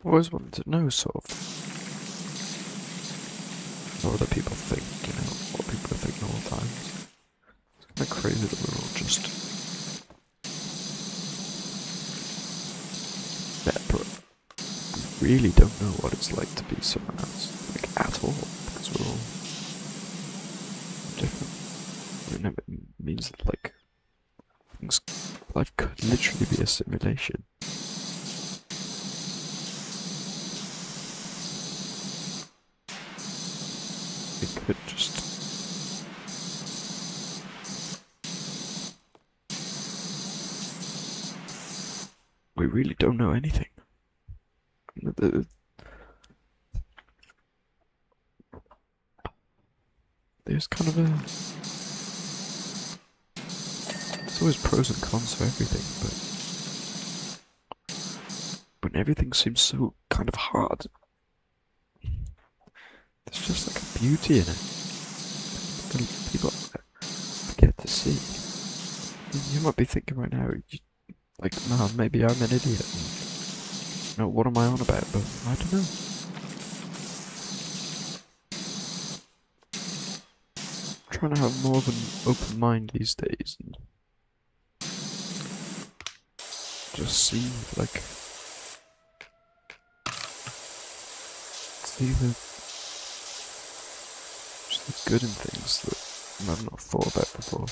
I always wanted to know, sort of, what other people think, you know, what people are thinking all the time. It's kind of crazy that we're all just separate. We really don't know what it's like to be someone else, like, at all, because we're all different. I mean, it means that, like, life could literally be a simulation. It could just we really don't know anything. There's kind of there's always pros and cons for everything, but when everything seems so kind of hard, there's just like a beauty in it that people forget to see. You might be thinking right now, like, man, maybe I'm an idiot. And, you know, what am I on about? But I don't know. I'm trying to have more of an open mind these days and just see, like, just the good in things that I've not thought about before.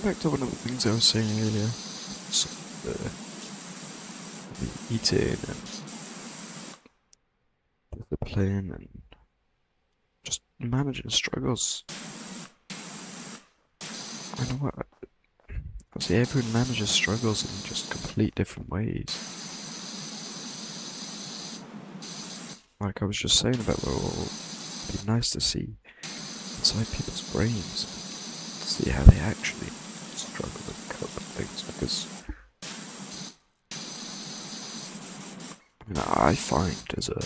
Back to one of the things I was saying earlier, so the eating and discipline and just managing struggles. I know what, obviously everyone manages struggles in just complete different ways. Like I was just saying about it'd be nice to see inside people's brains, to see how they actually struggle and cope with things, because I mean, I find as a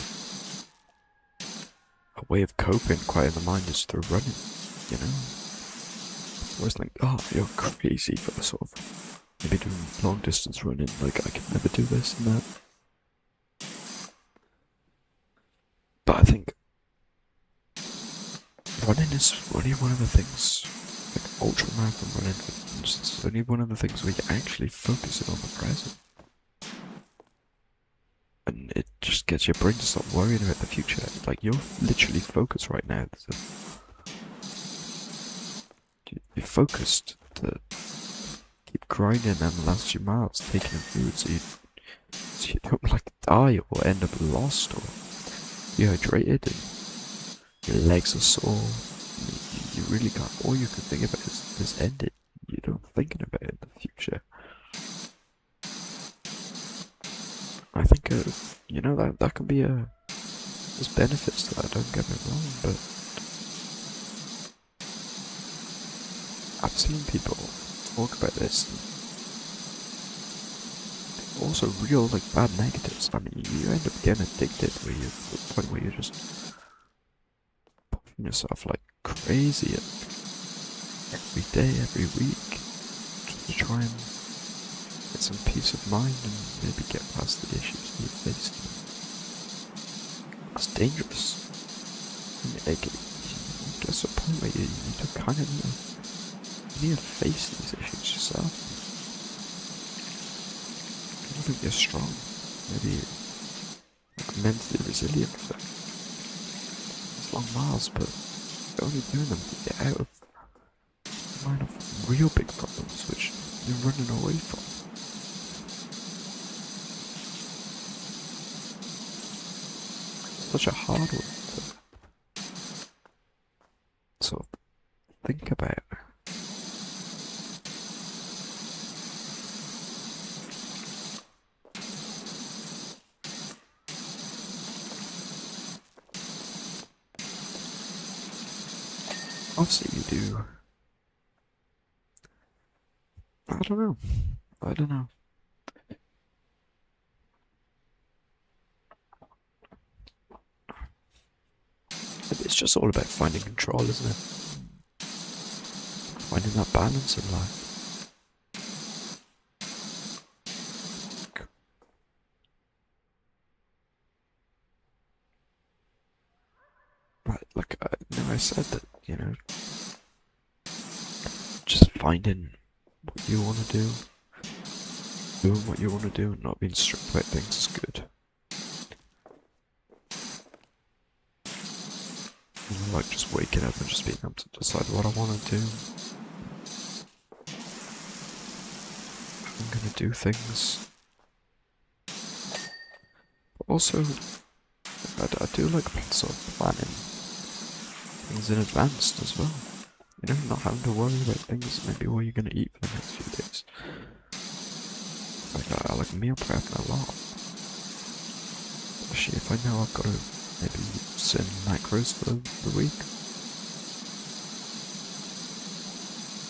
way of coping, quiet the mind is through running, you know? I always think, oh, you're crazy for sort of maybe doing long distance running, like I could never do this and that. But I think running is only one of the things, like ultra marathon running for instance, is only one of the things where you're actually focusing on the present. And it just gets your brain to stop worrying about the future. Like, you're literally focused right now. So you're focused to keep grinding and the last few miles, taking in food so you don't like die or end up lost or dehydrated and your legs are sore. You really can't. All you can think about is this ending. You're not thinking about it in the future. I think, you know, that can be there's benefits to that, don't get me wrong, but I've seen people talk about this, and also real, like, bad negatives. I mean, you end up getting addicted to the point where you're just pushing yourself like crazy every day, every week, to try and get some peace of mind and maybe get past the issues that you're facing. That's dangerous. I mean, like, it gets to a point where you don't kind of you need to face these issues yourself. I don't think you're strong. Maybe like mentally resilient for these long miles, but you're only doing them to get out of the line of real big problems which you're running away from. Such a hard one to sort of think about. Obviously you do. I don't know. I don't know. It's just all about finding control, isn't it? Finding that balance in life. Like I said that, you know, just finding what you want to do, doing what you want to do, and not being strict about things is good. And like just waking up and just being able to decide what I want to do. I'm gonna do things. But also, I do like sort of planning things in advance as well. You know, not having to worry about things, maybe what you're gonna eat for the next few days. Like, I like meal prepping a lot. Especially if I know I've got to maybe send macros for the week.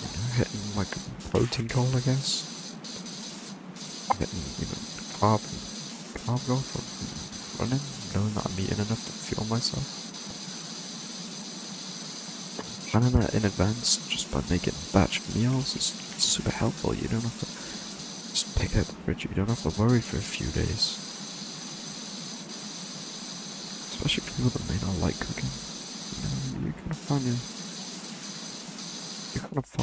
You know, hitting like a protein goal, I guess. Hitting, you know, carb goal for running, knowing that I'm eating enough to fuel myself. Planning that in advance just by making batch meals is super helpful. You don't have to just pick out the fridge. You don't have to worry for a few days. Especially for people that may not like cooking. You know, you're gonna find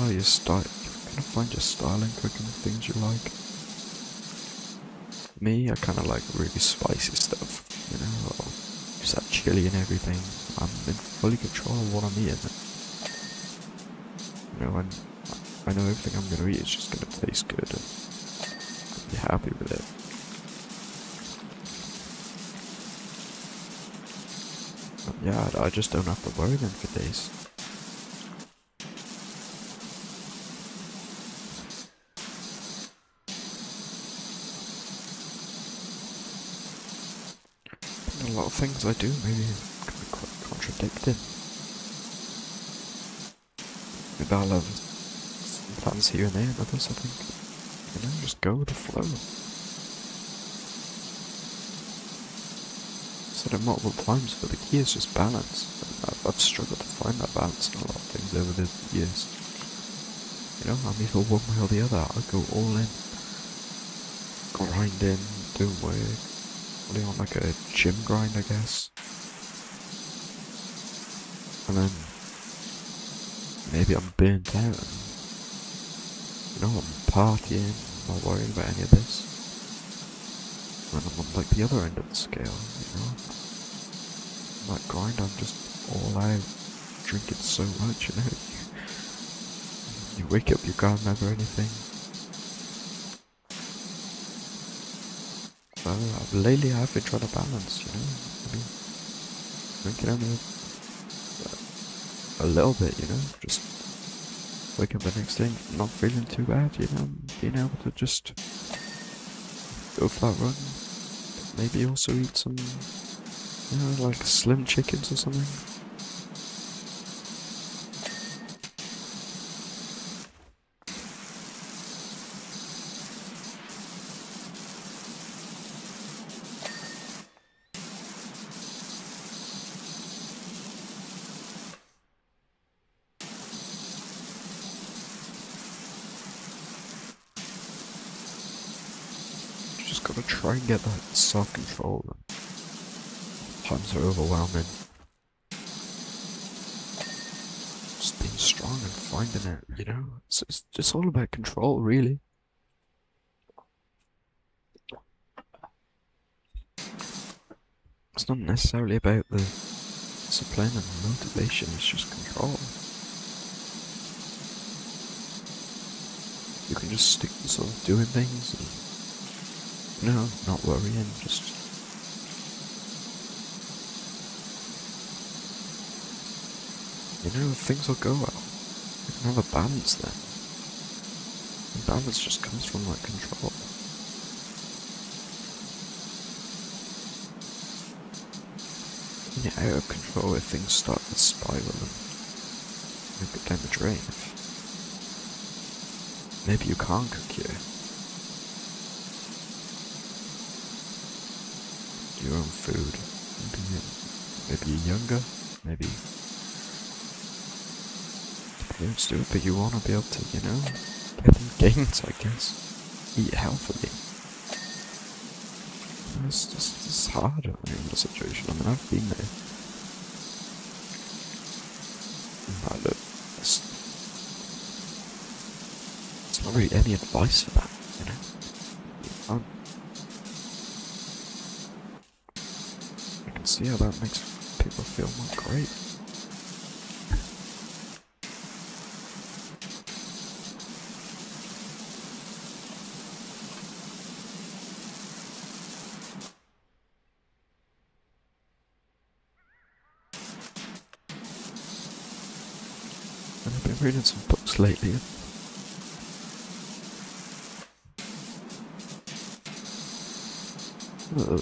your style. You're gonna find your style in cooking the things you like. Me, I kind of like really spicy stuff. You know, I'll just add chili and everything. I'm in fully control of what I'm eating. You know, I know everything I'm gonna eat is just gonna taste good and I'll be happy with it. But yeah, I just don't have to worry then for days. And a lot of things I do maybe can be quite contradicting. Maybe I'll have some plans here and there, and others I think, you know, just go with the flow. said it multiple times, but the key is just balance. I've struggled to find that balance in a lot of things over the years. You know, I'm either one way or the other. I go all in, grinding, doing work, really on like a gym grind, I guess. And then maybe I'm burnt out and, you know, I'm partying, not worrying about any of this. And I'm on like the other end of the scale, you know. That grind, I'm just all out, drinking so much, you know. You wake up, you can't remember anything. So lately I've been trying to balance, you know. I mean, drinking only a little bit, you know. Just wake up the next day, not feeling too bad, you know. Being able to just go for that run. Maybe also eat some, you know, like slim chickens or something. Just gotta try and get that self-control. Times are overwhelming. Just being strong and finding it, you know? It's just all about control, really. It's not necessarily about the discipline and motivation, it's just control. You can just stick to sort of doing things and, you know, not worrying, just you know, things will go well. You can have a balance then. And balance just comes from like control. When you're out of control, if things start to spiral and go down the drain, maybe you can't cook your own food. Maybe you're younger, maybe parents do it, but you want to be able to, you know, get them gains, I guess. Eat healthily. It's hard in the situation. I mean, I've been there. But look, it's not really any advice for that, you know. I can see how that makes people feel not great. And I've been reading some books lately. The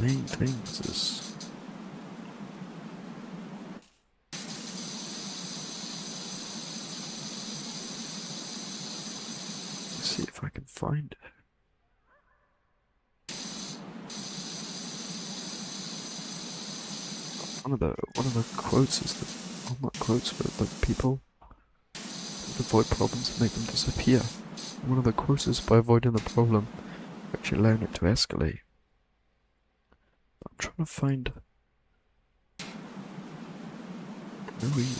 main things is let's see if I can find it. One of the quotes is that, well, not quotes, but like people avoid problems and make them disappear. One of the quotes is by avoiding the problem, actually allowing it to escalate. I'm trying to find. Maybe you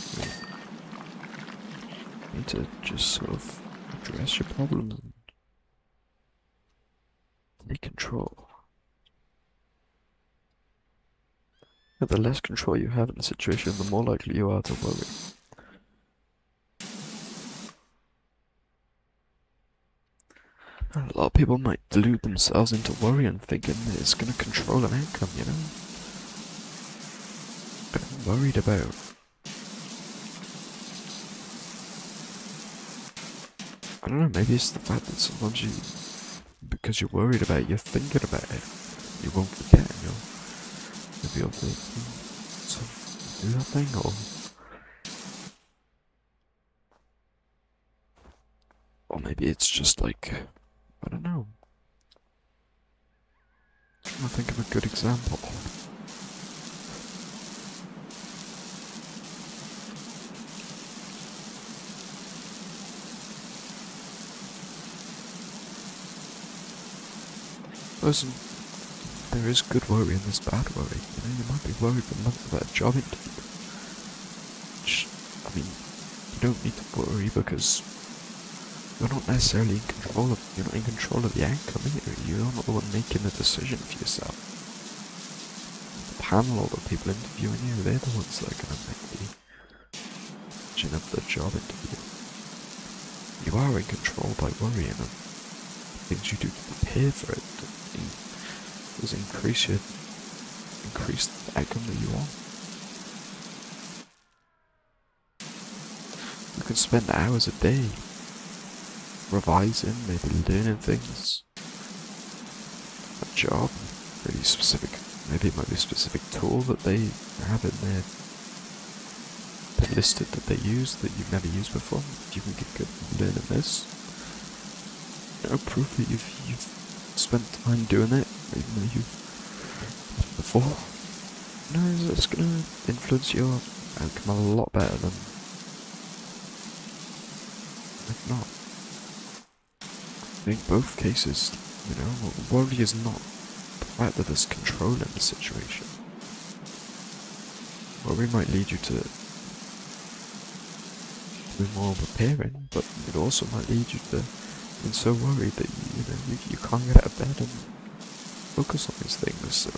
need to just sort of address your problems and take control. The less control you have in a situation, the more likely you are to worry. And a lot of people might delude themselves into worrying, thinking that it's going to control an outcome, you know? But I'm worried about. I don't know, maybe it's the fact that sometimes because you're worried about it, you're thinking about it. You won't forget and you'll be able to do that thing, or maybe it's just like, I don't know. I'm trying to think of a good example. suppose there is good worry and there's bad worry. You know, you might be worried for a month about a job interview. Which, I mean, you don't need to worry because you're not necessarily in control of. You're not in control of the outcome either. You're not the one making the decision for yourself. The panel or the people interviewing you, they're the ones that are going to make the decision of the job interview. You are in control by worrying, and things you do to prepare for it does increase the outcome that you want. You can spend hours a day revising, maybe learning things. A job, really specific, maybe it might be a specific tool that they have in their listed that they use that you've never used before. If you can get good at learning this, you know, proof that you've spent time doing it, even though you've done it before. No, it's going to influence your outcome a lot better than if not. In both cases, you know, worry is not the fact that there's control in the situation. Worry might lead you to do more preparing, but it also might lead you to being so worried that you can't get out of bed and focus on these things. So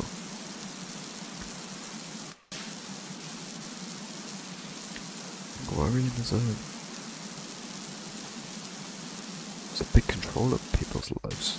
worrying is a big control of people's lives.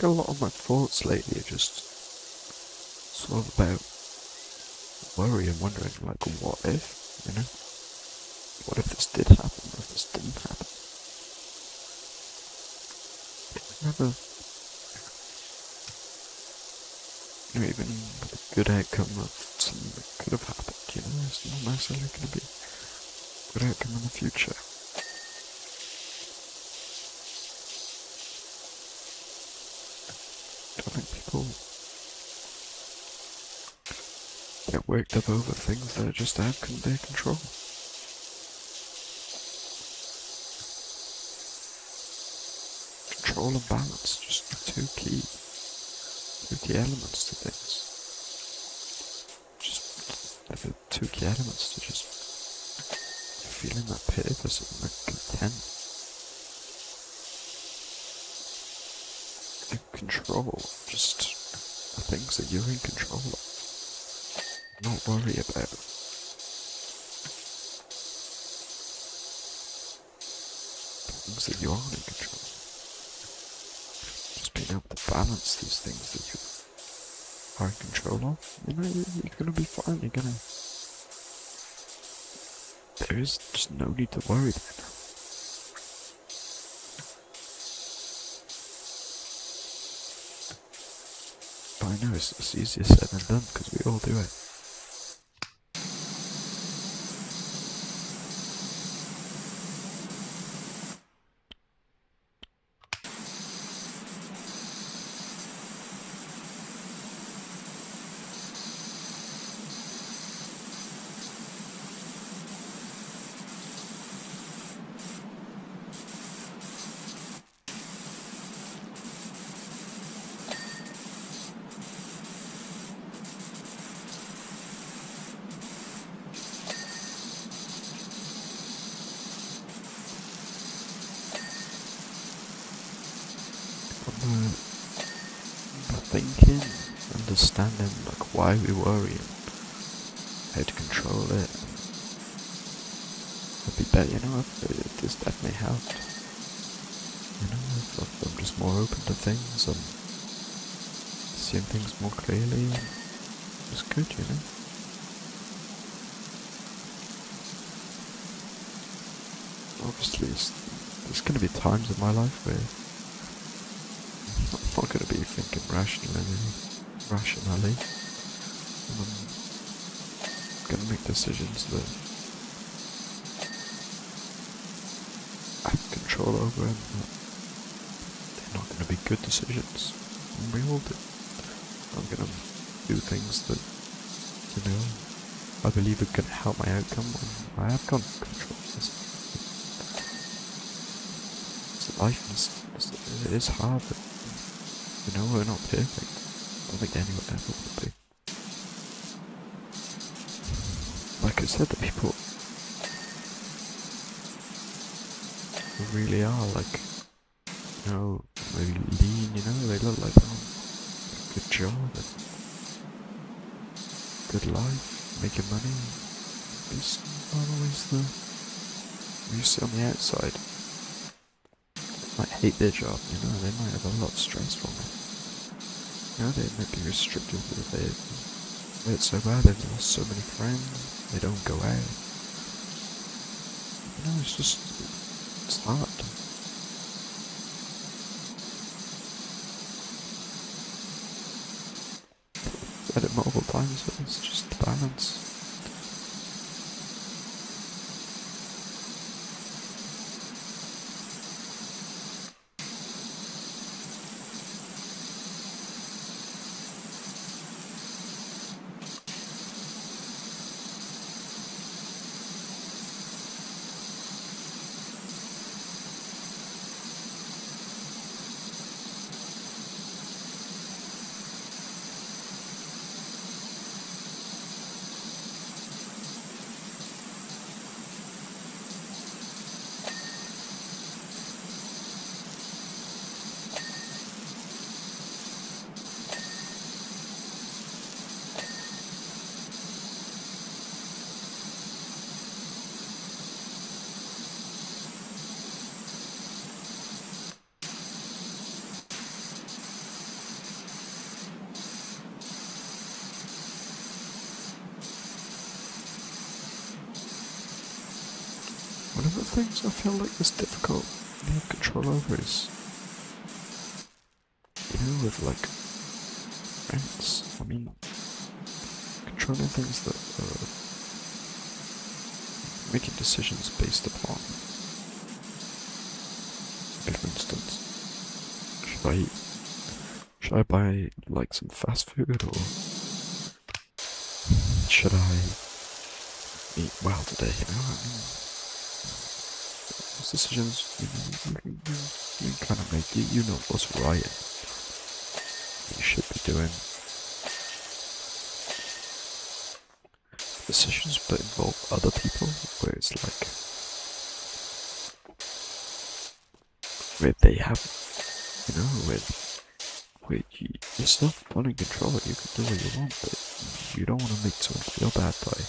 A lot of my thoughts lately are just sort of about worry and wondering, like, what if, you know? What if this did happen? What if this didn't happen? Never, even a good outcome of something that could have happened, you know? It's not necessarily going to be a good outcome in the future. people get worked up over things that are just out of their control. Control and balance, just two key elements to things. Just the two key elements to just feeling that purpose and that content. The control, just the things that you're in control of. Not worry about. Things that you aren't in control. Just being able to balance these things that you are in control of. You know, you're gonna be fine. There is just no need to worry then. But I know it's easier said than done because we all do it. Thinking, understanding like why we worry and how to control it. I'd be better, it has definitely helped. If I'm just more open to things and seeing things more clearly, it's good, Obviously, there's going to be times in my life where I'm not going to be thinking rationally. And I'm going to make decisions that I have control over and that they're not going to be good decisions. And we all do. I'm going to do things that, I believe are going to help my outcome when I have got control. It's life, it is hard, but we're not perfect. I don't think anyone ever will be. Like I said, the people who really are like, maybe lean, they look like they're on a good job and good life, making money. It's not always you see on the outside. Might hate their job, they might have a lot of stress from it. They might be restricted with it's so bad, they've lost so many friends, they don't go out. It's hard. Said it multiple times, but it's just the balance. One of the things I feel like is difficult to have control over is, with like friends. Controlling things that are making decisions based upon, for instance, should Should I buy like some fast food or should I eat well today? You know, I mean, those decisions you kind of make. You know what's right. What you should be doing. Decisions that involve other people, where it's like, where they have, you know, where you're self in control. You can do what you want, but you don't want to make someone feel bad by,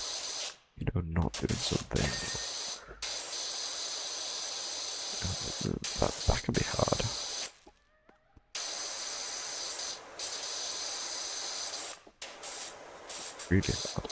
you know, not doing something. That can be hard. Really hard.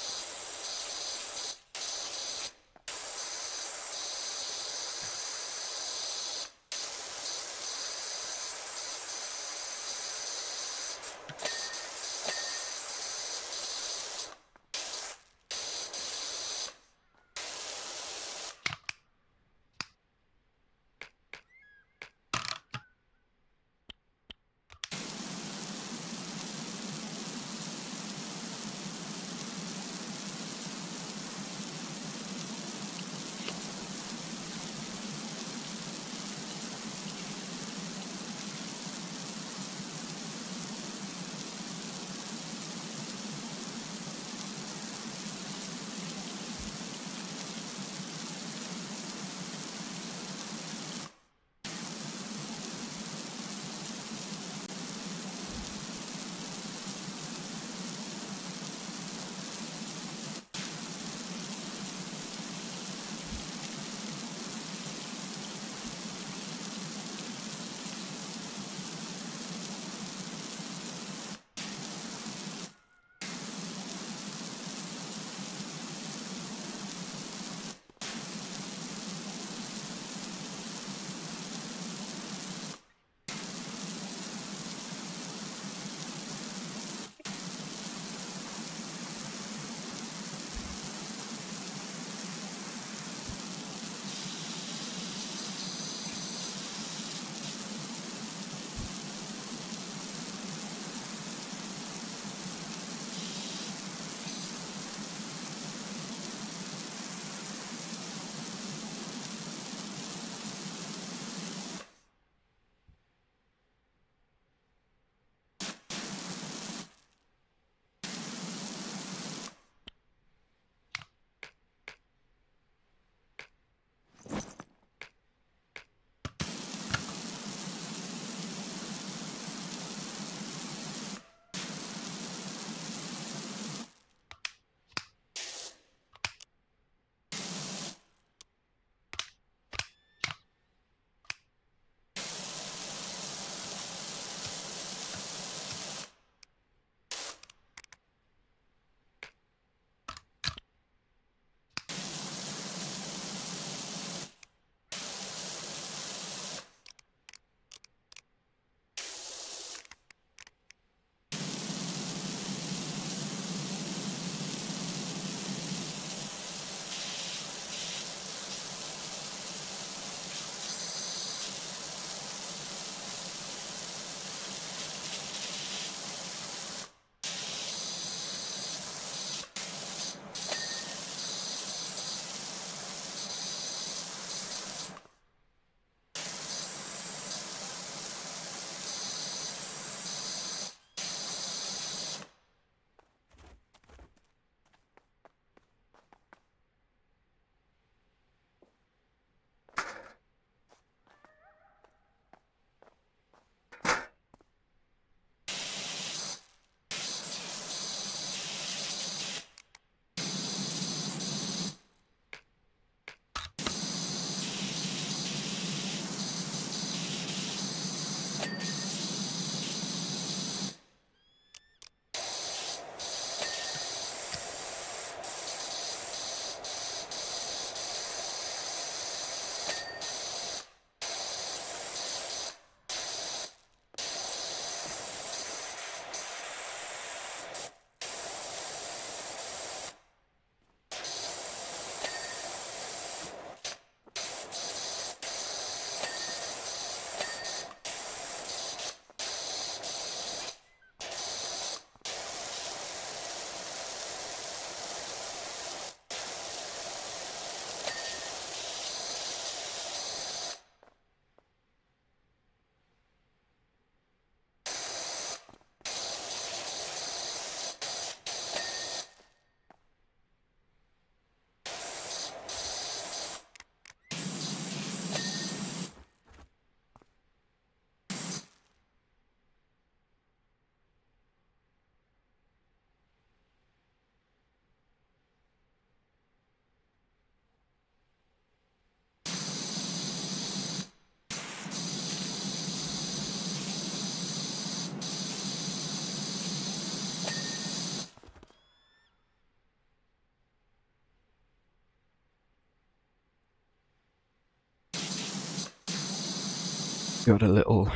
got a little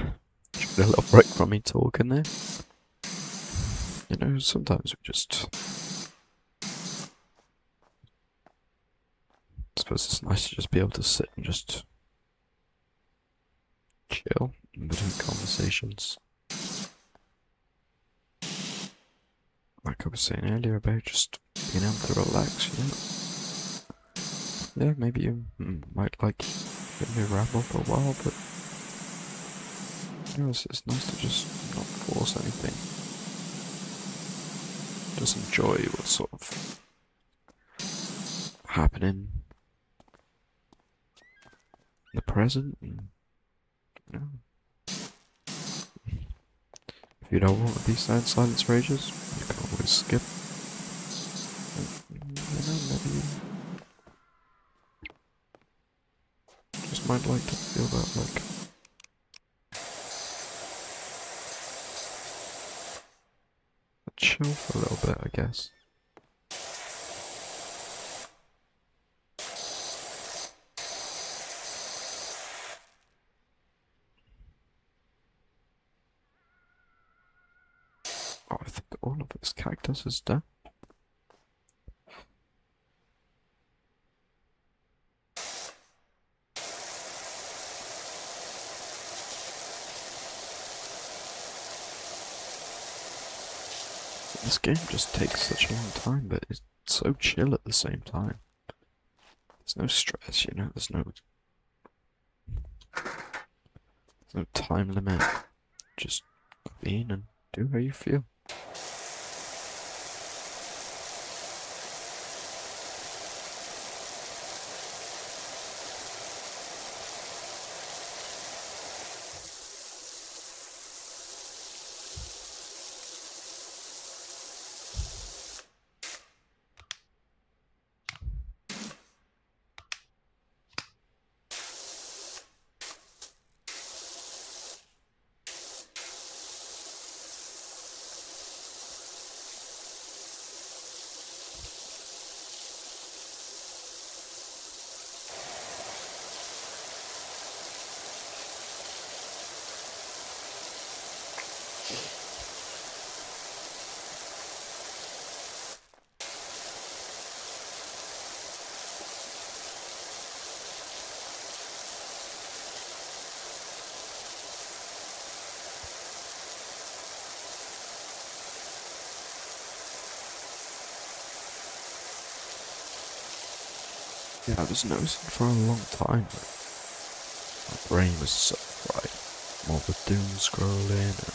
break from me talking there. You know, sometimes we just, I suppose it's nice to just be able to sit and just chill in between conversations. Like I was saying earlier about just being able to relax, you know. Yeah, maybe you might like hear me ramble for a while, but you know, it's nice to just not force anything. Just enjoy what's sort of happening in the present, and you know, if you don't want to be sat in silence for ages, you can always skip. And, you know, maybe you just might like to feel that, like, chill for a little bit, I guess. Oh, I think all of this cactus is done. This game just takes such a long time, but it's so chill at the same time. There's no stress, you know, there's no time limit. Just clean and do how you feel. Yeah, I was noticing for a long time that my brain was so fried. All the doom scrolling and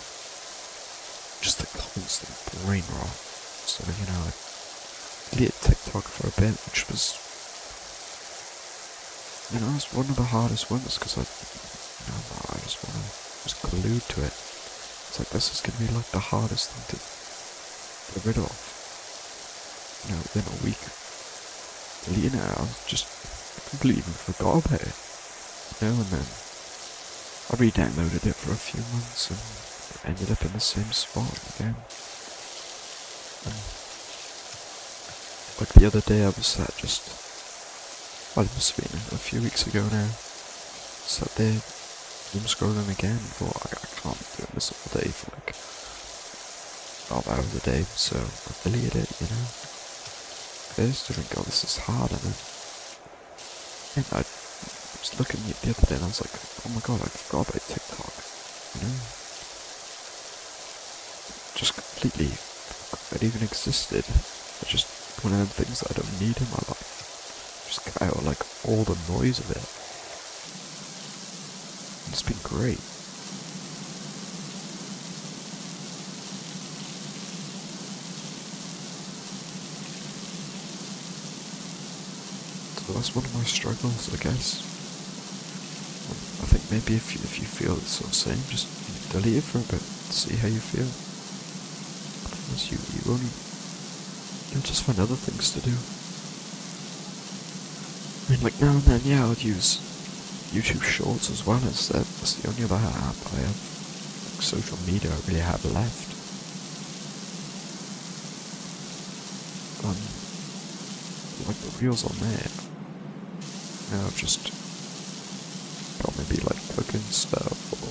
just the constant brain rot. So, you know, I deleted TikTok for a bit, which was, you know, it's one of the hardest ones because I just want to just glued to it. It's like this is gonna be like the hardest thing to get rid of. You know, within a week. Deleting it, I was just completely forgot about it. You know, and then I re-downloaded it for a few months and it ended up in the same spot again. And like the other day I was sat just, well, it must have been a few weeks ago now, sat there doom scrolling again, thought I can't be doing this all day for like 12 hours a day, so I deleted it, you know. I used to think, oh, this is hard, and then I was looking at the other day and I was like, oh my god, I forgot about TikTok, you know? Just completely forgot it even existed. It's just one of them things that I don't need in my life. Just cut out like all the noise of it. And it's been great. So that's one of my struggles, I guess. I think maybe if you feel the sort of same, just delete it for a bit, see how you feel. Otherwise you'll just find other things to do. I mean, like now and then, yeah, I'll use YouTube Shorts as well instead. That's the only other app I have, like, social media I really have left. Like the reels on there. Now I've just got maybe like cooking stuff or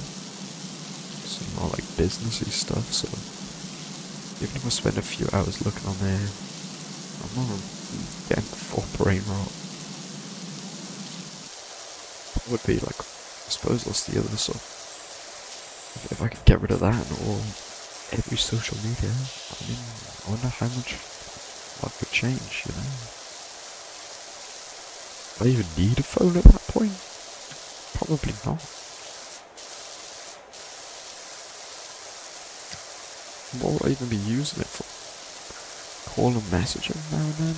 some more like businessy stuff. So even if I spend a few hours looking on there, I'm not getting full brain rot. It would be like, I suppose that's the other stuff. If I could get rid of that or every social media, I mean, I wonder how much life would change, you know? Do I even need a phone at that point? Probably not. What would I even be using it for? Call and messaging now and then?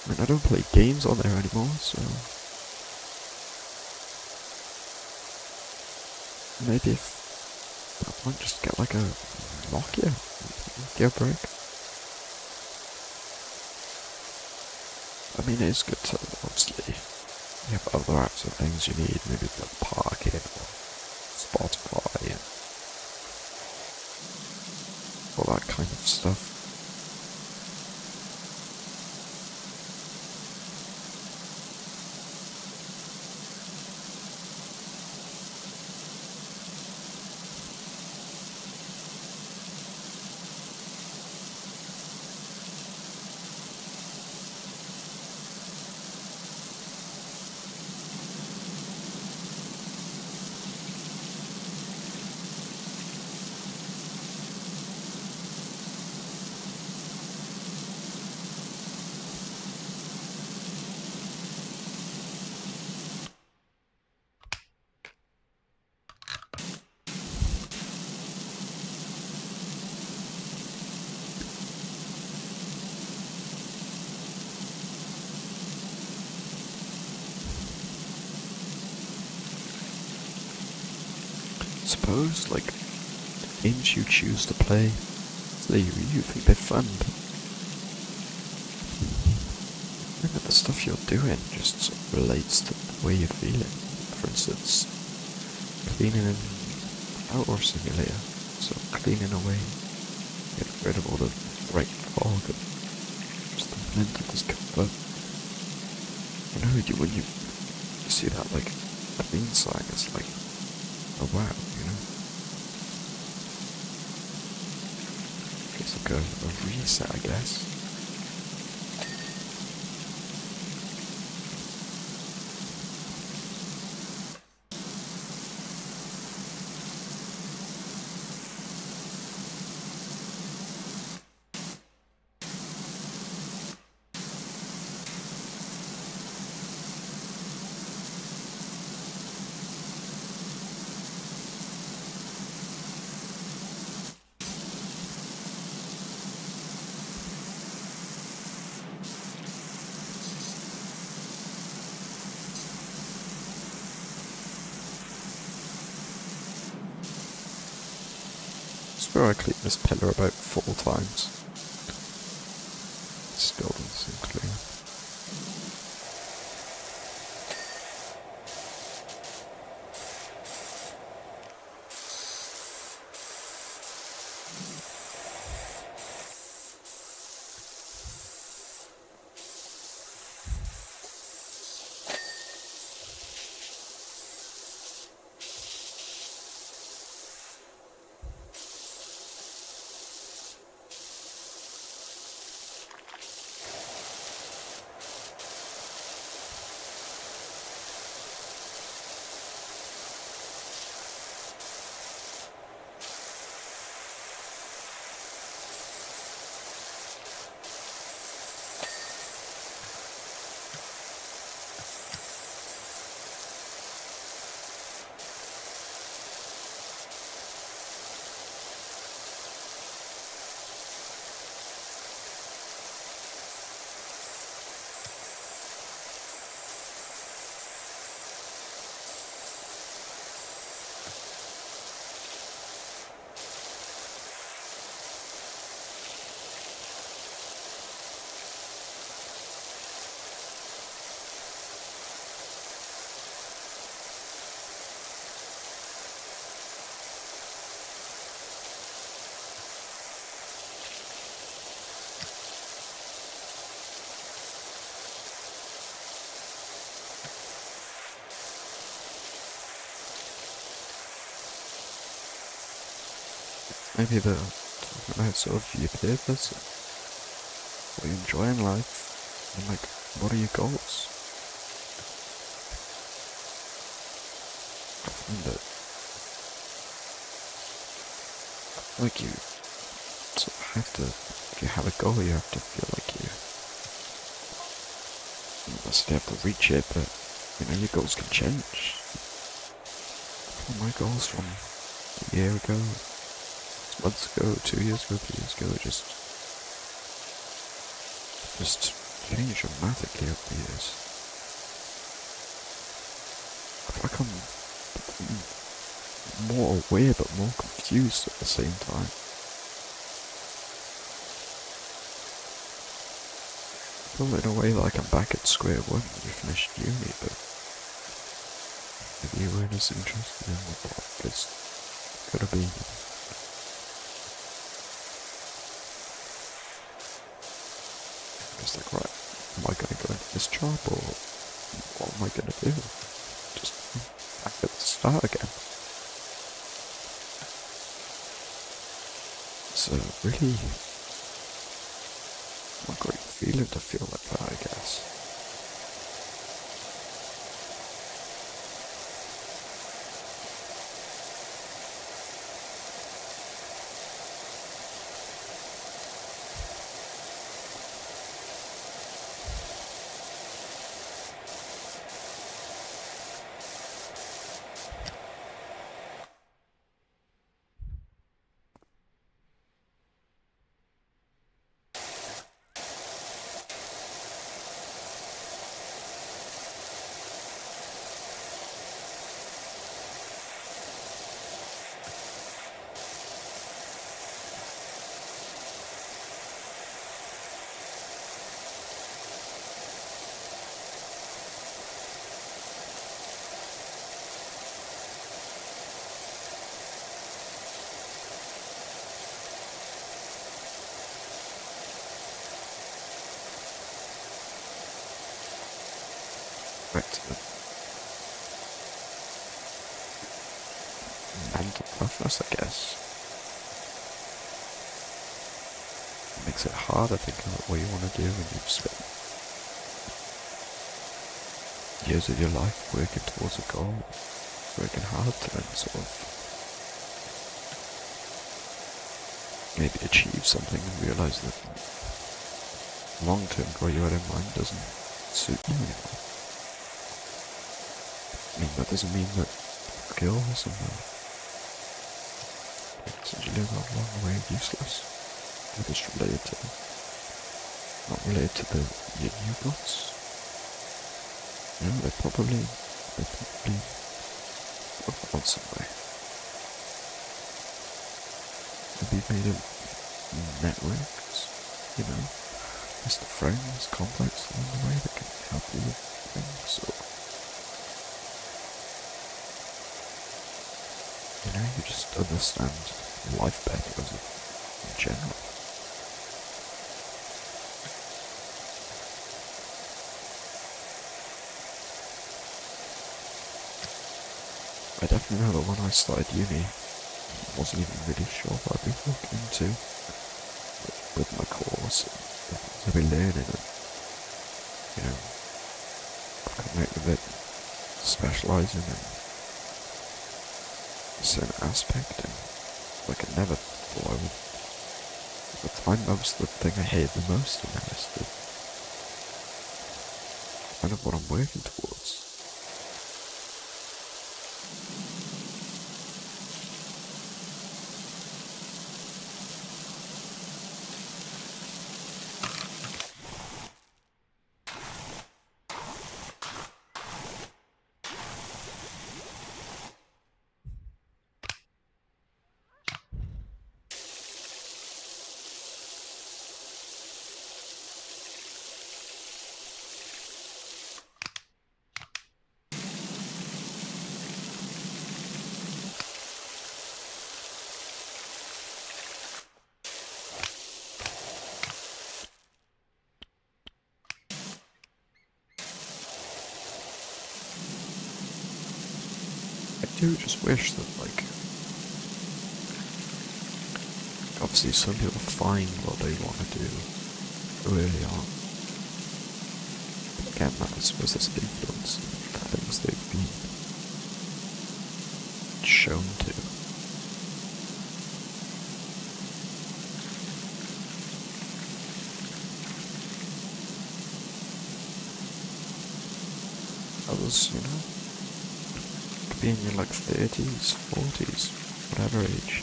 I mean, I don't play games on there anymore, so maybe if I might just get like a Nokia break. I mean, it's good to obviously you have other apps and things you need, maybe like Parking or Spotify and all that kind of stuff. Suppose, like, games you choose to play, so you think they're fun, but maybe the stuff you're doing just sort of relates to the way you're feeling. For instance, cleaning an outdoor simulator, so cleaning away, getting rid of all the bright fog and just the mental discomfort. You know, when you see that, like, clean sign, it's like, oh wow, you know? It's like a reset, I guess. I swear I cleaned this pillar about 4 times. It still doesn't seem clean. Maybe they're talking about sort of your purpose, what you enjoy in life, and like, what are your goals? I find that, like, you sort of have to, if you have a goal, you have to feel like you necessarily have to reach it, but, you know, your goals can change. My goals from a year ago, 6 months ago, 2 years ago, 3 years ago, just changed dramatically over the years. I feel like I'm more aware but more confused at the same time. I feel in a way like I'm back at square one when you finished uni, but maybe you weren't as interested in what it's gotta be. It's like, right, am I gonna go into this job or what am I gonna do? Just back at the start again. It's a really not great feeling to feel like that, I guess. Back to the mental toughness, I guess. It makes it harder thinking about what you want to do when you've spent years of your life working towards a goal, working hard to then sort of maybe achieve something and realise that the long-term goal you had in mind doesn't suit you anymore. I mean, that doesn't mean that skills and essentially go a long way useless. They're just related to, not related to your new goals. You know, they probably work on some way. Maybe made of networks, you know, just the friends, contacts along the way that can help you with things, or you know, you just understand life better in general. I definitely know that when I started uni, I wasn't even really sure what I'd be looking into with my course and the things I'd be learning, and you know, I've come out of it specialising in a certain aspect, and like I never thought I would. At the time, that was the thing I hated the most, and now it's the kind of what I'm working towards. I do just wish that, like, obviously some people find what they want to do early on. Again, I suppose that's influence the things they've been shown to. Others, you know, could be in your like 30s, 40s, whatever age,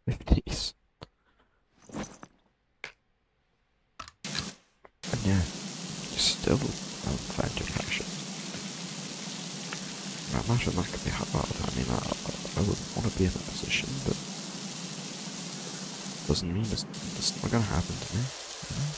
50s. And yeah, you still haven't found your passion. I imagine that could be hard. I mean, I wouldn't want to be in that position, but doesn't mean it's not gonna happen to me, you know?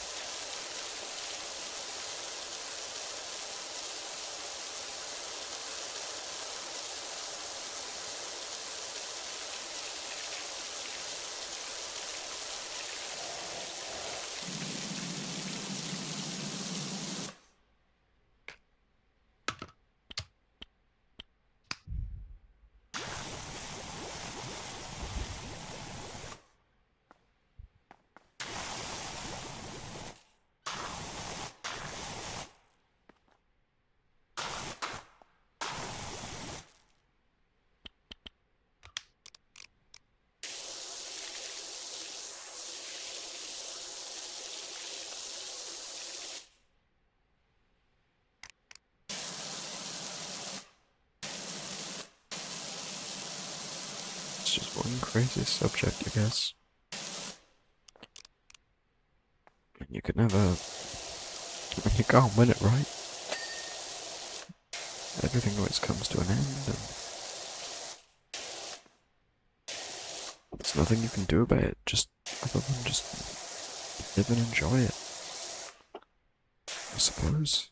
It's just one crazy subject, I guess. And you could never... You can't win it, right? Everything always comes to an end, and there's nothing you can do about it, just other than just live and enjoy it, I suppose.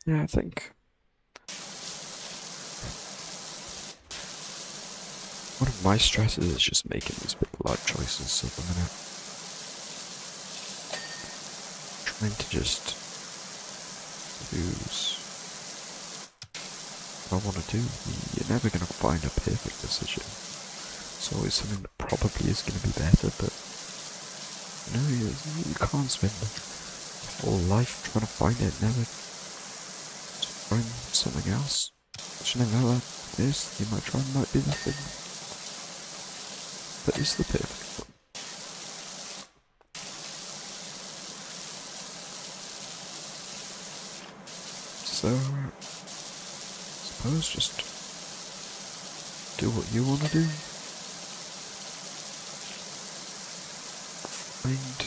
Yeah, I think one of my stresses is just making these big life choices at the minute. Trying to just choose what I want to do. You're never going to find a perfect decision. It's always something that probably is going to be better, but no, you can't spend your whole life trying to find it, never find something else. But you never know that this you might try might be the thing that is the perfect one. So, suppose just do what you want to do. And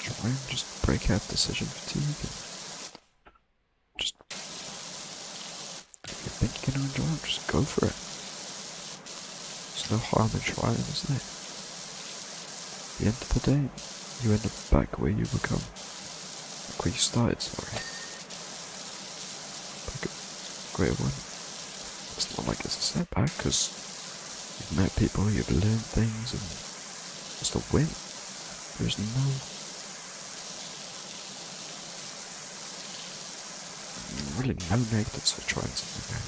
try and just break out decision fatigue and just, if you think you're going to enjoy it, just go for it. There's no harm in trying, is there? At the end of the day, you end up back where you become. Like where you started, sorry. Like a great one. It's not like it's a setback, because you've met people, you've learned things, and it's a win. There's really no negatives for trying something new.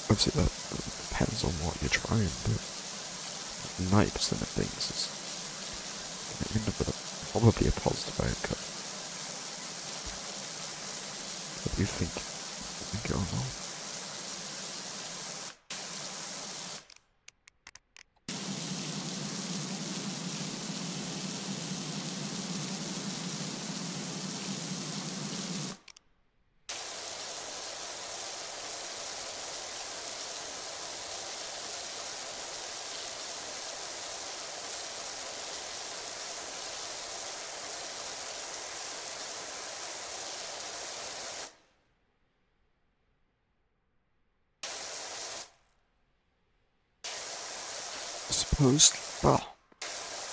Obviously that depends on what you're trying, but 90% of things is going to end up with probably a positive outcome. What do you think? Think it or not?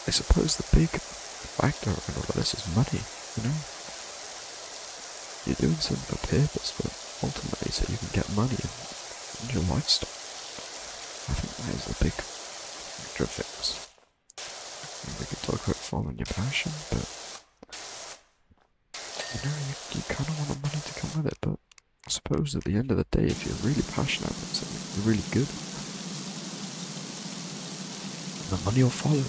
I suppose the big factor in all of this is money, you know? You're doing something for purpose, but ultimately so you can get money and your lifestyle. I think that is the big factor of things. We could talk about following your passion, but you know, you kind of want the money to come with it, but I suppose at the end of the day, if you're really passionate about something, you're really good, and the money will follow.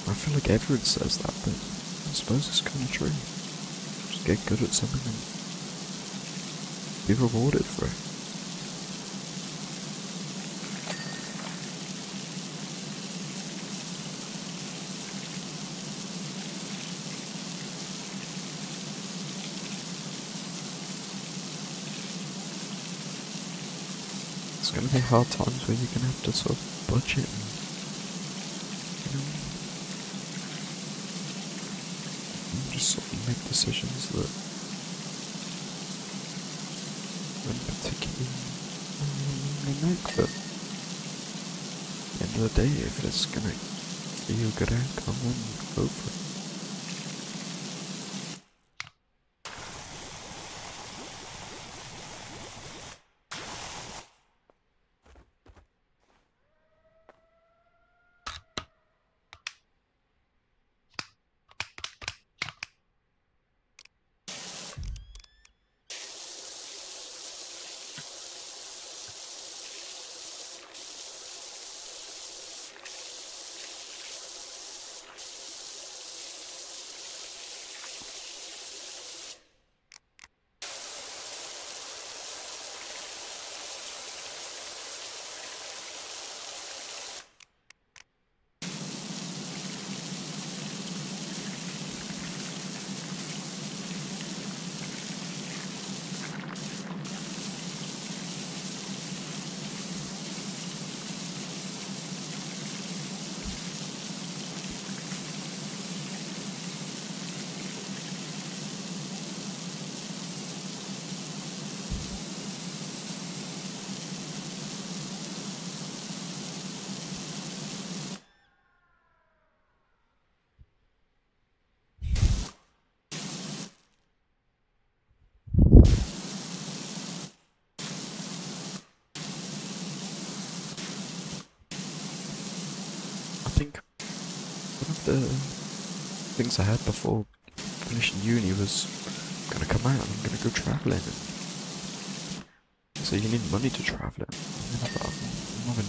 I feel like everyone says that, but I suppose it's kind of true. Just get good at something and be rewarded for it. It's going to be hard times where you're going to have to sort of budget and, you know, just sort of make decisions that aren't particularly make, but at the end of the day, if it's going to give you a good outcome, then go for it. I think one of the things I had before finishing uni was I'm gonna come out and I'm gonna go travelling. So you need money to travel in. And I thought, I'm not been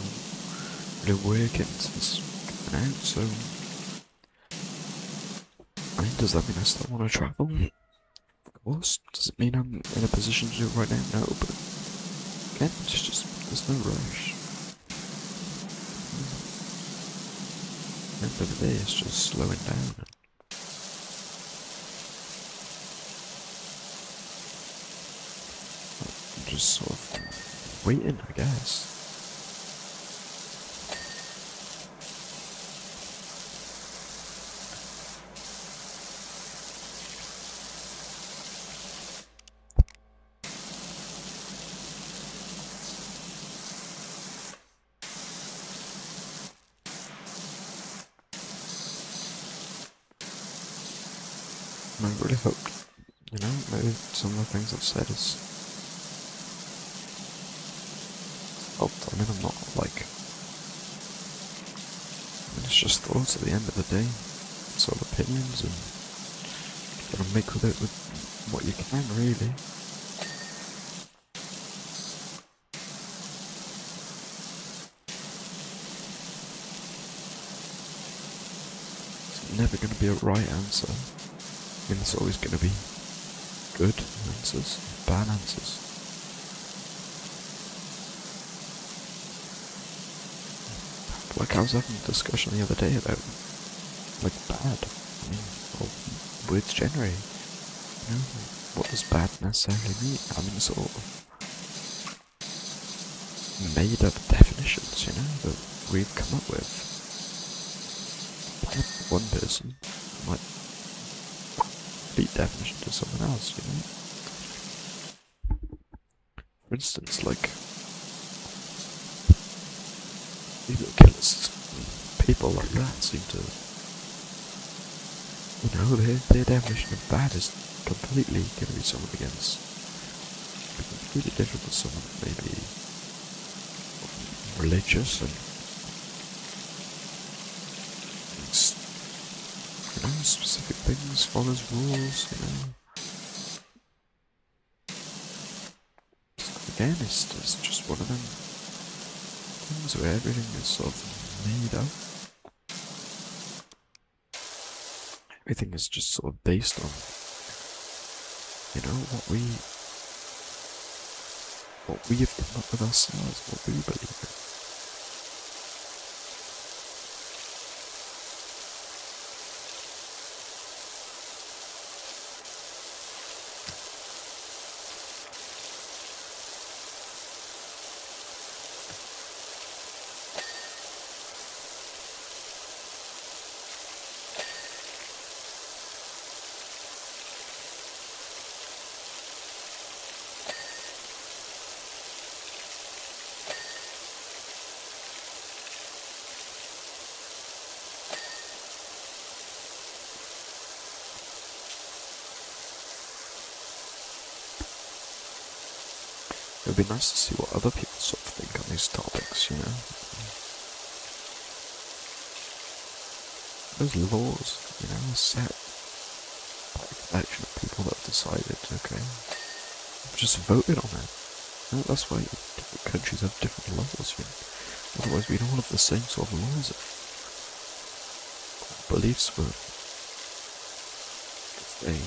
really working since coming out, so I mean, does that mean I still want to travel? Of course. Does it mean I'm in a position to do it right now? No, but again, it's just there's no rush. At the end of the day, it's just slowing down and just sort of waiting, I guess. And I really hope, you know, maybe some of the things I've said is helped. I mean, I'm not like, I mean, it's just thoughts at the end of the day. It's all opinions, and you gotta make with it with what you can, really. It's never gonna be a right answer. I mean, there's always gonna be good answers, bad answers. Like I was having a discussion the other day about, like, bad. I mean, well, words generally. You know, what does bad necessarily mean? I mean, sort of made up definitions, you know, that we've come up with. Bad for one person might be definition to someone else, you know. For instance, like, serial killers, people like that seem to, you know, their definition of bad is completely going to be someone against, completely different to someone maybe religious and, you know, specific things, follows rules, you know. Again, it's just one of them things where everything is sort of made up. Everything is just sort of based on, you know, what we have come up with ourselves, what we believe in. It would be nice to see what other people sort of think on these topics, you know. Those laws, you know, are set by a collection of people that have decided, okay, just voted on it. You know, that's why different countries have different laws, you know. Otherwise we'd all have the same sort of laws if beliefs were the same.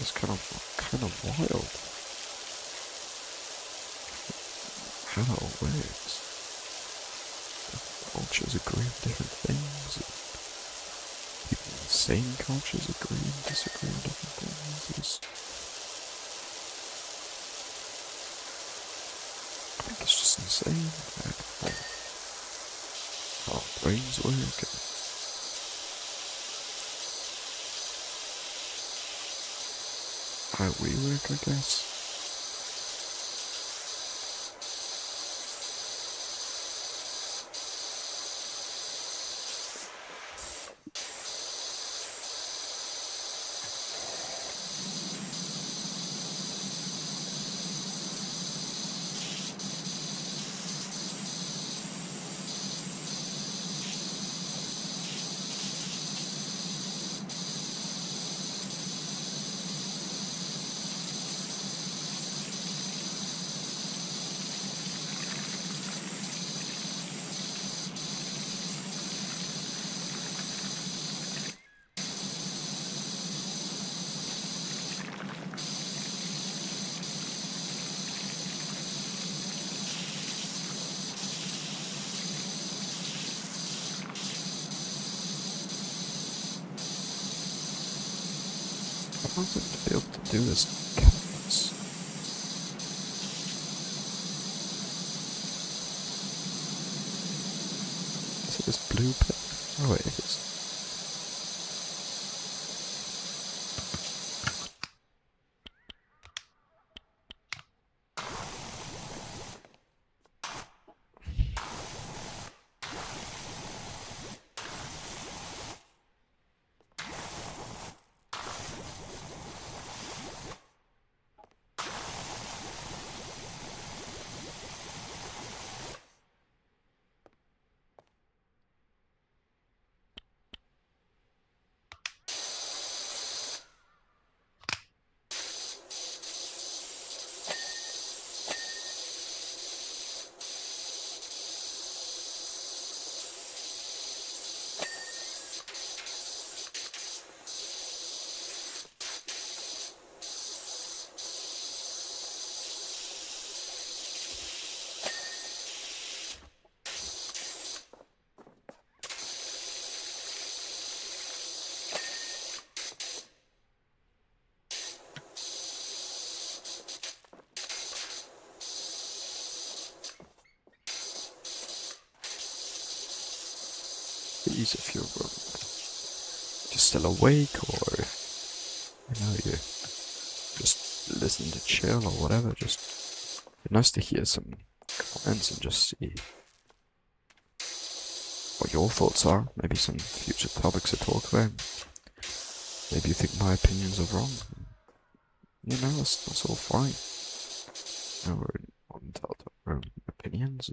It's kind of wild how it all works. Cultures agree on different things. People in the same cultures agree and disagree on different things. I think it's just insane how our brains work. How we work, I guess. I want them to be able to do this countless. Is it this blue bit? Oh, it is. please, if you're still awake, or you just listen to chill or whatever. Just it'd be nice to hear some comments and just see what your thoughts are. Maybe some future topics to talk about. Maybe you think my opinions are wrong. That's all fine. We're not entitled to our own opinions,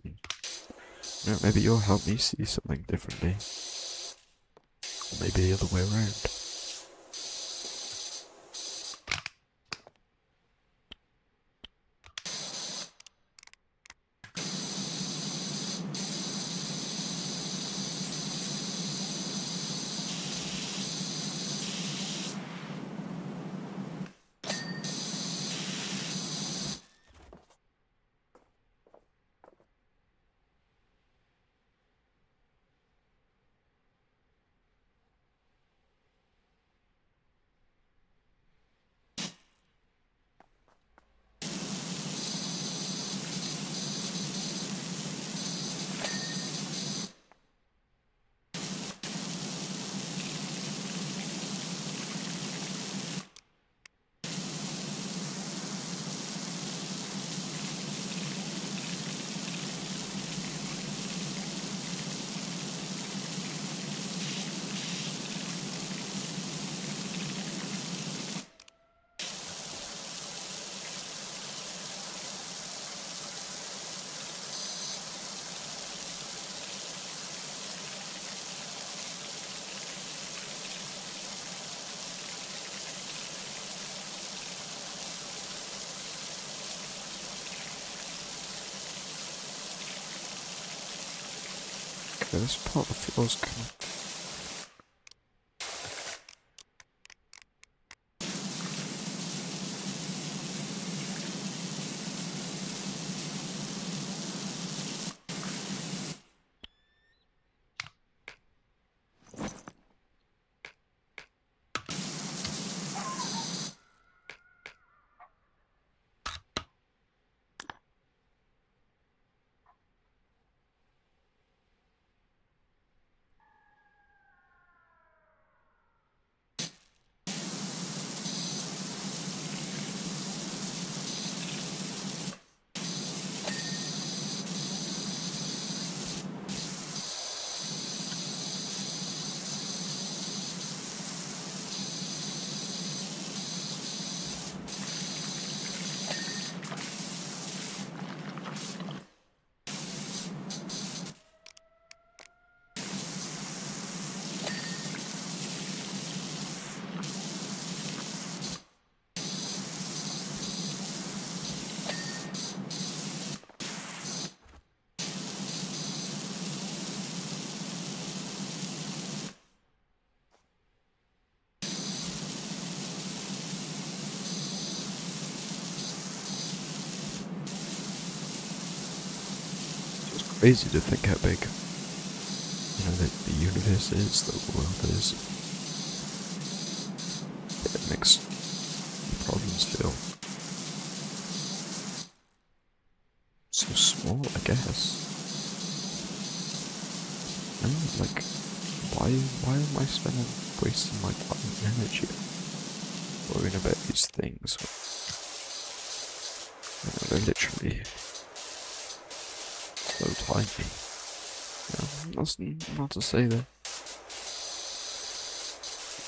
and maybe you'll help me see something differently, or maybe the other way around. Okay, this part of the floor's kind of... crazy to think how big, the universe is, the world is. It makes problems feel so small, I guess. Why am I wasting my time and energy worrying about these things? They're literally so tiny. That's not to say that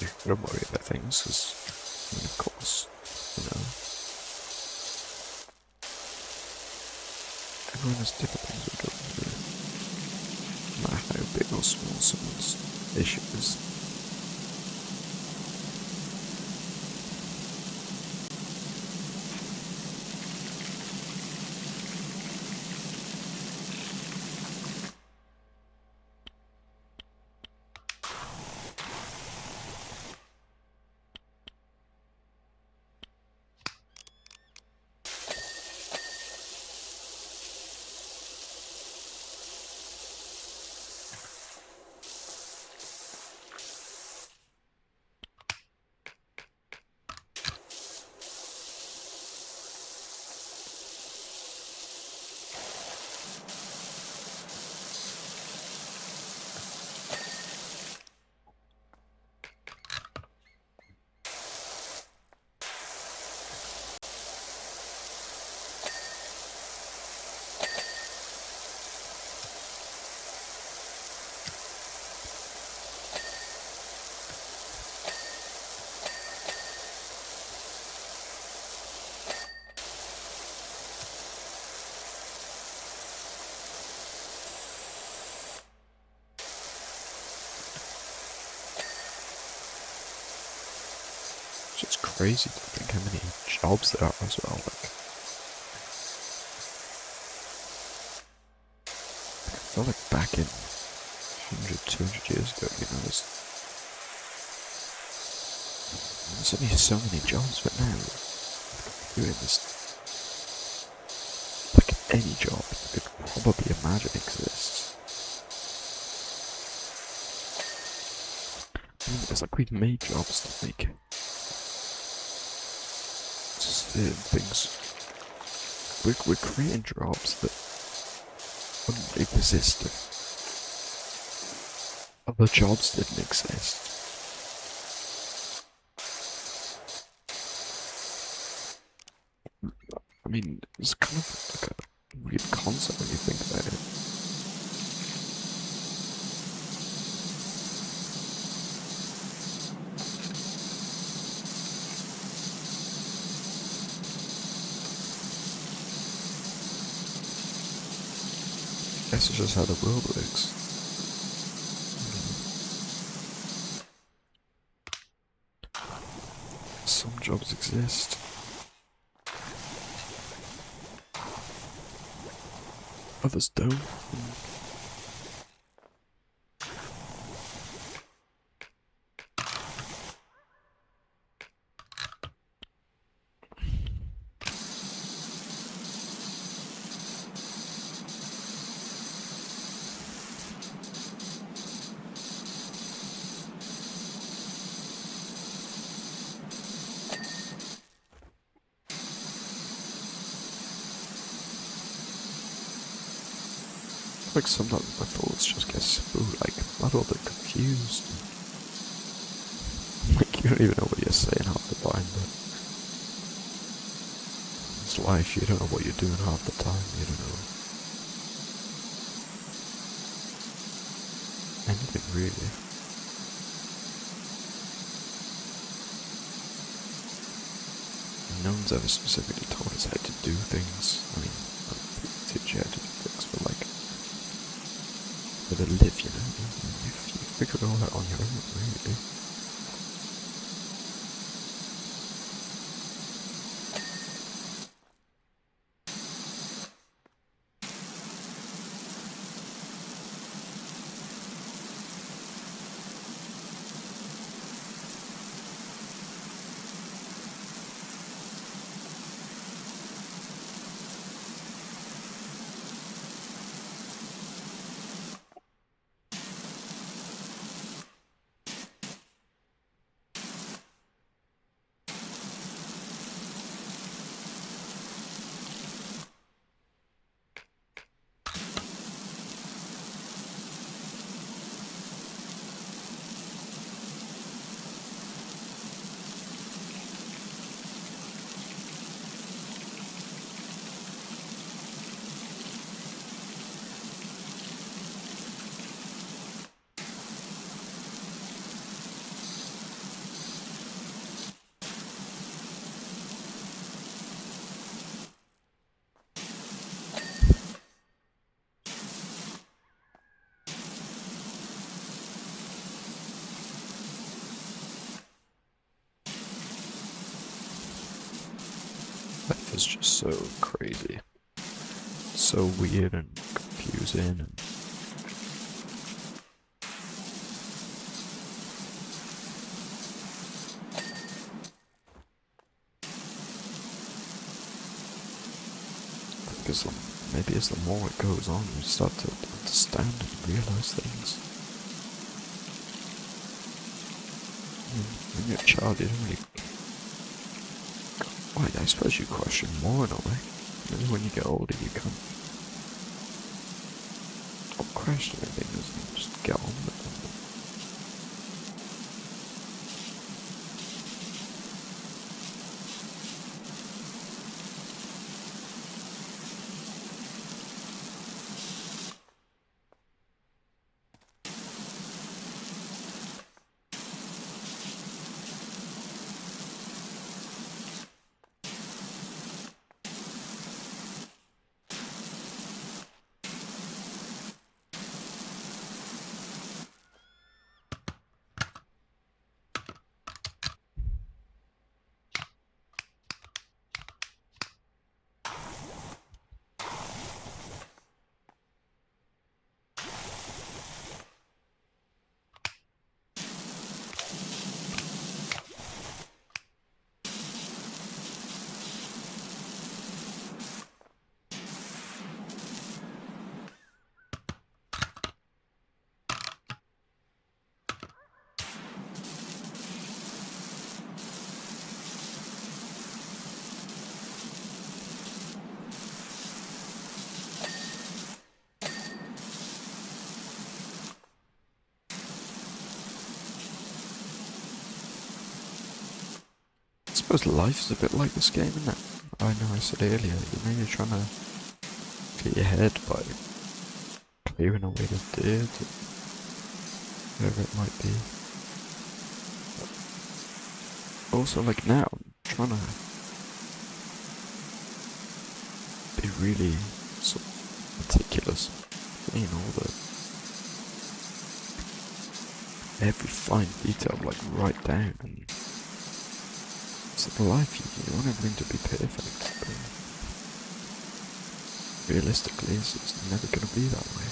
you gotta worry about things, because, of course, everyone has different things to go through, no matter how big or small someone's issue is. just crazy to think how many jobs there are as well. Like, I felt like back in 100, 200 years ago, you know, there's only so many jobs, but now doing this, like any job you could probably imagine exists. I mean, it's like we've made jobs to make things. We're creating jobs that wouldn't exist if other jobs didn't exist. I mean, it's kind of like a weird concept when you think about it. I guess it's just how the world works. Some jobs exist. Others don't. Like sometimes my thoughts just get so like muddled and confused. Like you don't even know what you're saying half the time, but it's life, you don't know what you're doing half the time, you don't know anything really. No one's ever specifically told us how to do things. I mean, teach you how to do things, but like to live, you know, you figure it all out on your own, really. Life is just so crazy, so weird and confusing, and because maybe as the more it goes on, you start to understand and realize things. When you're a child, you don't really. Well, I suppose you question more in a way. Maybe when you get older, you can't stop questioning things and just get on with them. suppose life's a bit like this game, isn't it? I know I said earlier, you're trying to get your head by clearing away the dirt, or whatever it might be. But also, like now, I'm trying to be really sort of meticulous, all the every fine detail, like right down, and it's like life, you want everything to be perfect, but realistically it's never going to be that way.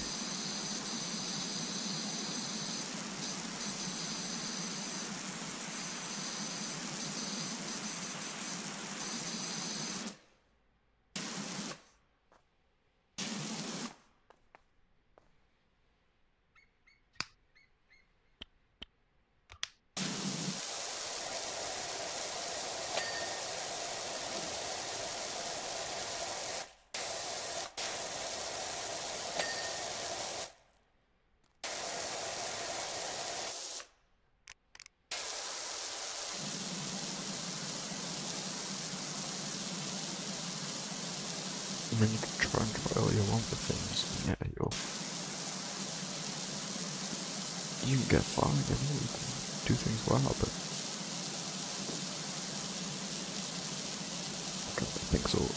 And then you can try all you want with things, and yeah, you can get far, you can do things well, but things will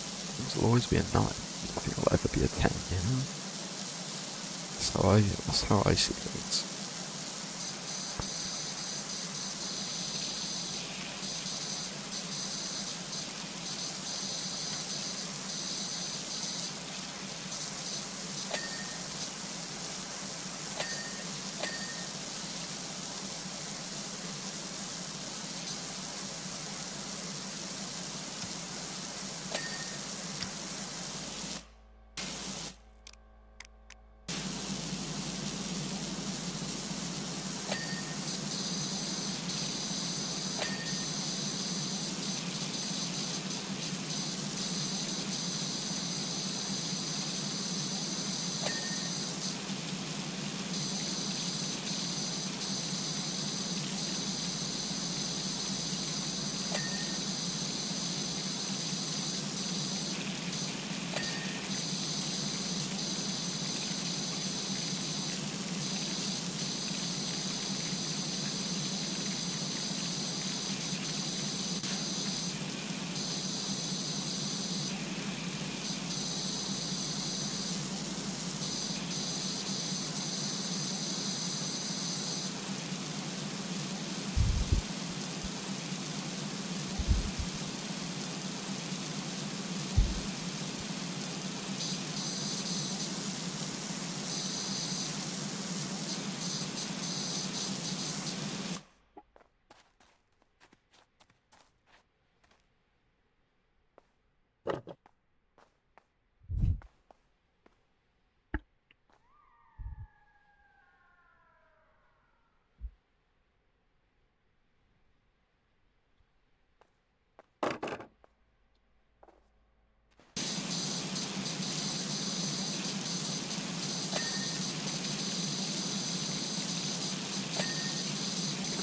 always be a 9. I think it'll ever be a 10, That's how I see things.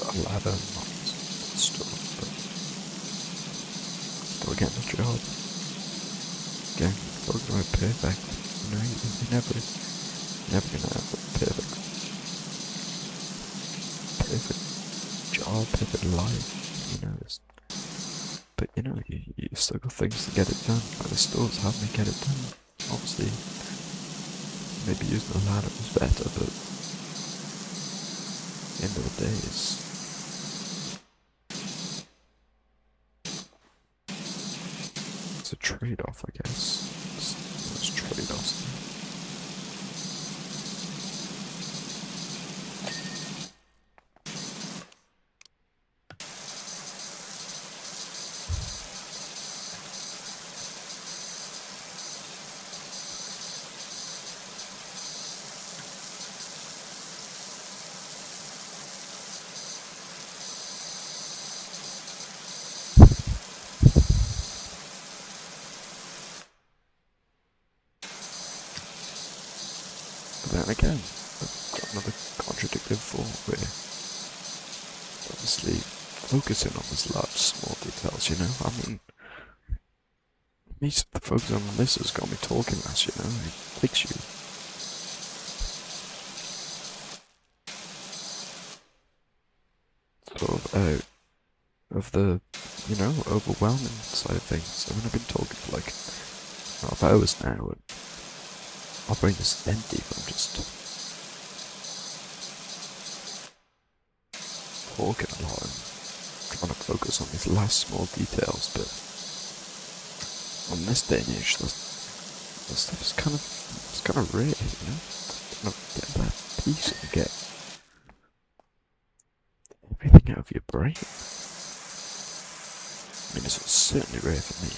Got a ladder and lots of stuff, but still getting the job. Again, still going perfect. You're never gonna have a perfect job, perfect life, but you still got things to get it done. Like the stores help me get it done. Obviously, maybe using the ladder was better, but at the end of the day, it's a trade-off, I guess. There's trade-offs there. But then again, I've got another contradictive thought where obviously focusing on these large, small details, you know? I mean, me focusing on this has got me talking less, you know? It takes you sort of out of the, you know, overwhelming side of things. I mean, I've been talking for like half hours now, and my brain is empty if I'm just talking a lot and trying to focus on these last small details, but on this day and age, the stuff is kind of rare, you know? Kind of get that peace and get everything out of your brain. I mean, it's certainly rare for me.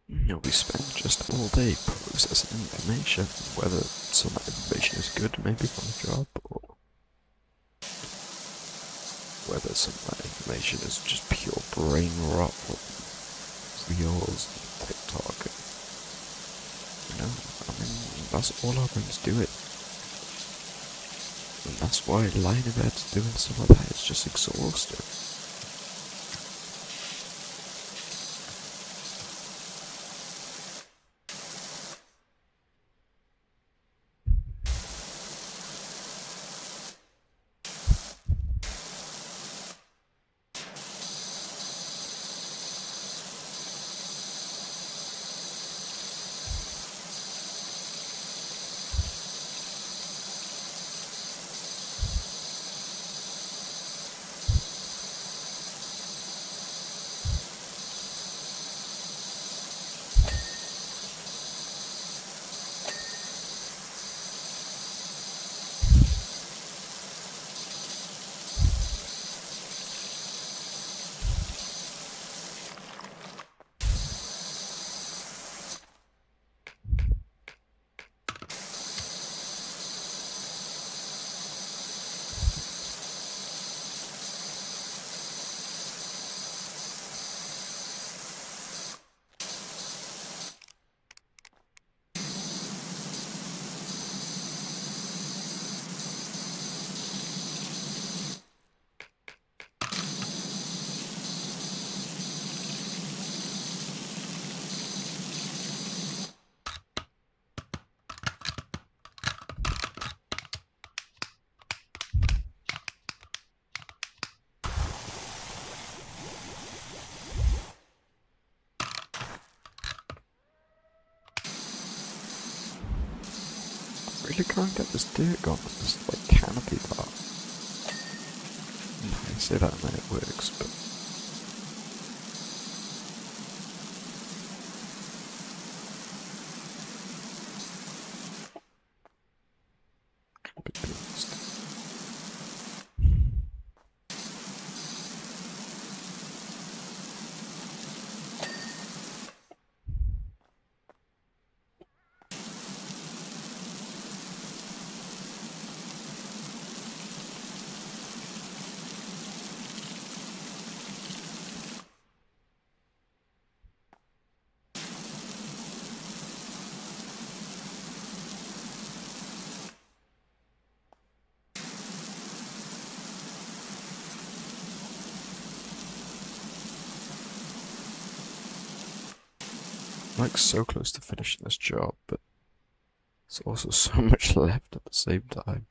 You know, we spend just all day processing information, whether some of that information is good maybe on the job, or whether some of that information is just pure brain rot from reels and TikTok. And, you know, I mean, that's all our brains do it. And that's why lying in bed doing stuff like that is just exhausting. Really can't get this dirt gone on this like canopy part. I say that and then it works, but can't be honest. I'm like so close to finishing this job, but there's also so much left at the same time.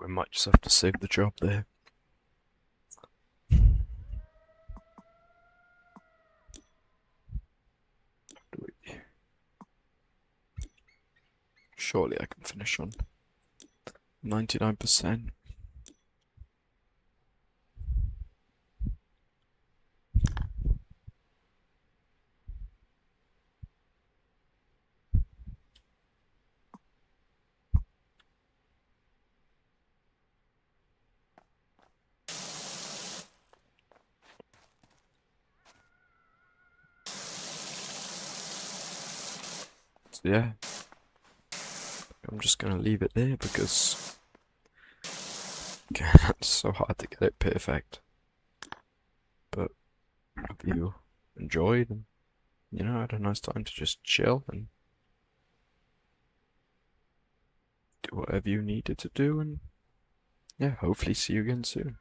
we might just have to save the job there. Surely I can finish on 99%. So yeah, I'm just gonna leave it there because it's so hard to get it perfect. But I hope you enjoyed and, you know, had a nice time to just chill and do whatever you needed to do, and yeah, hopefully see you again soon.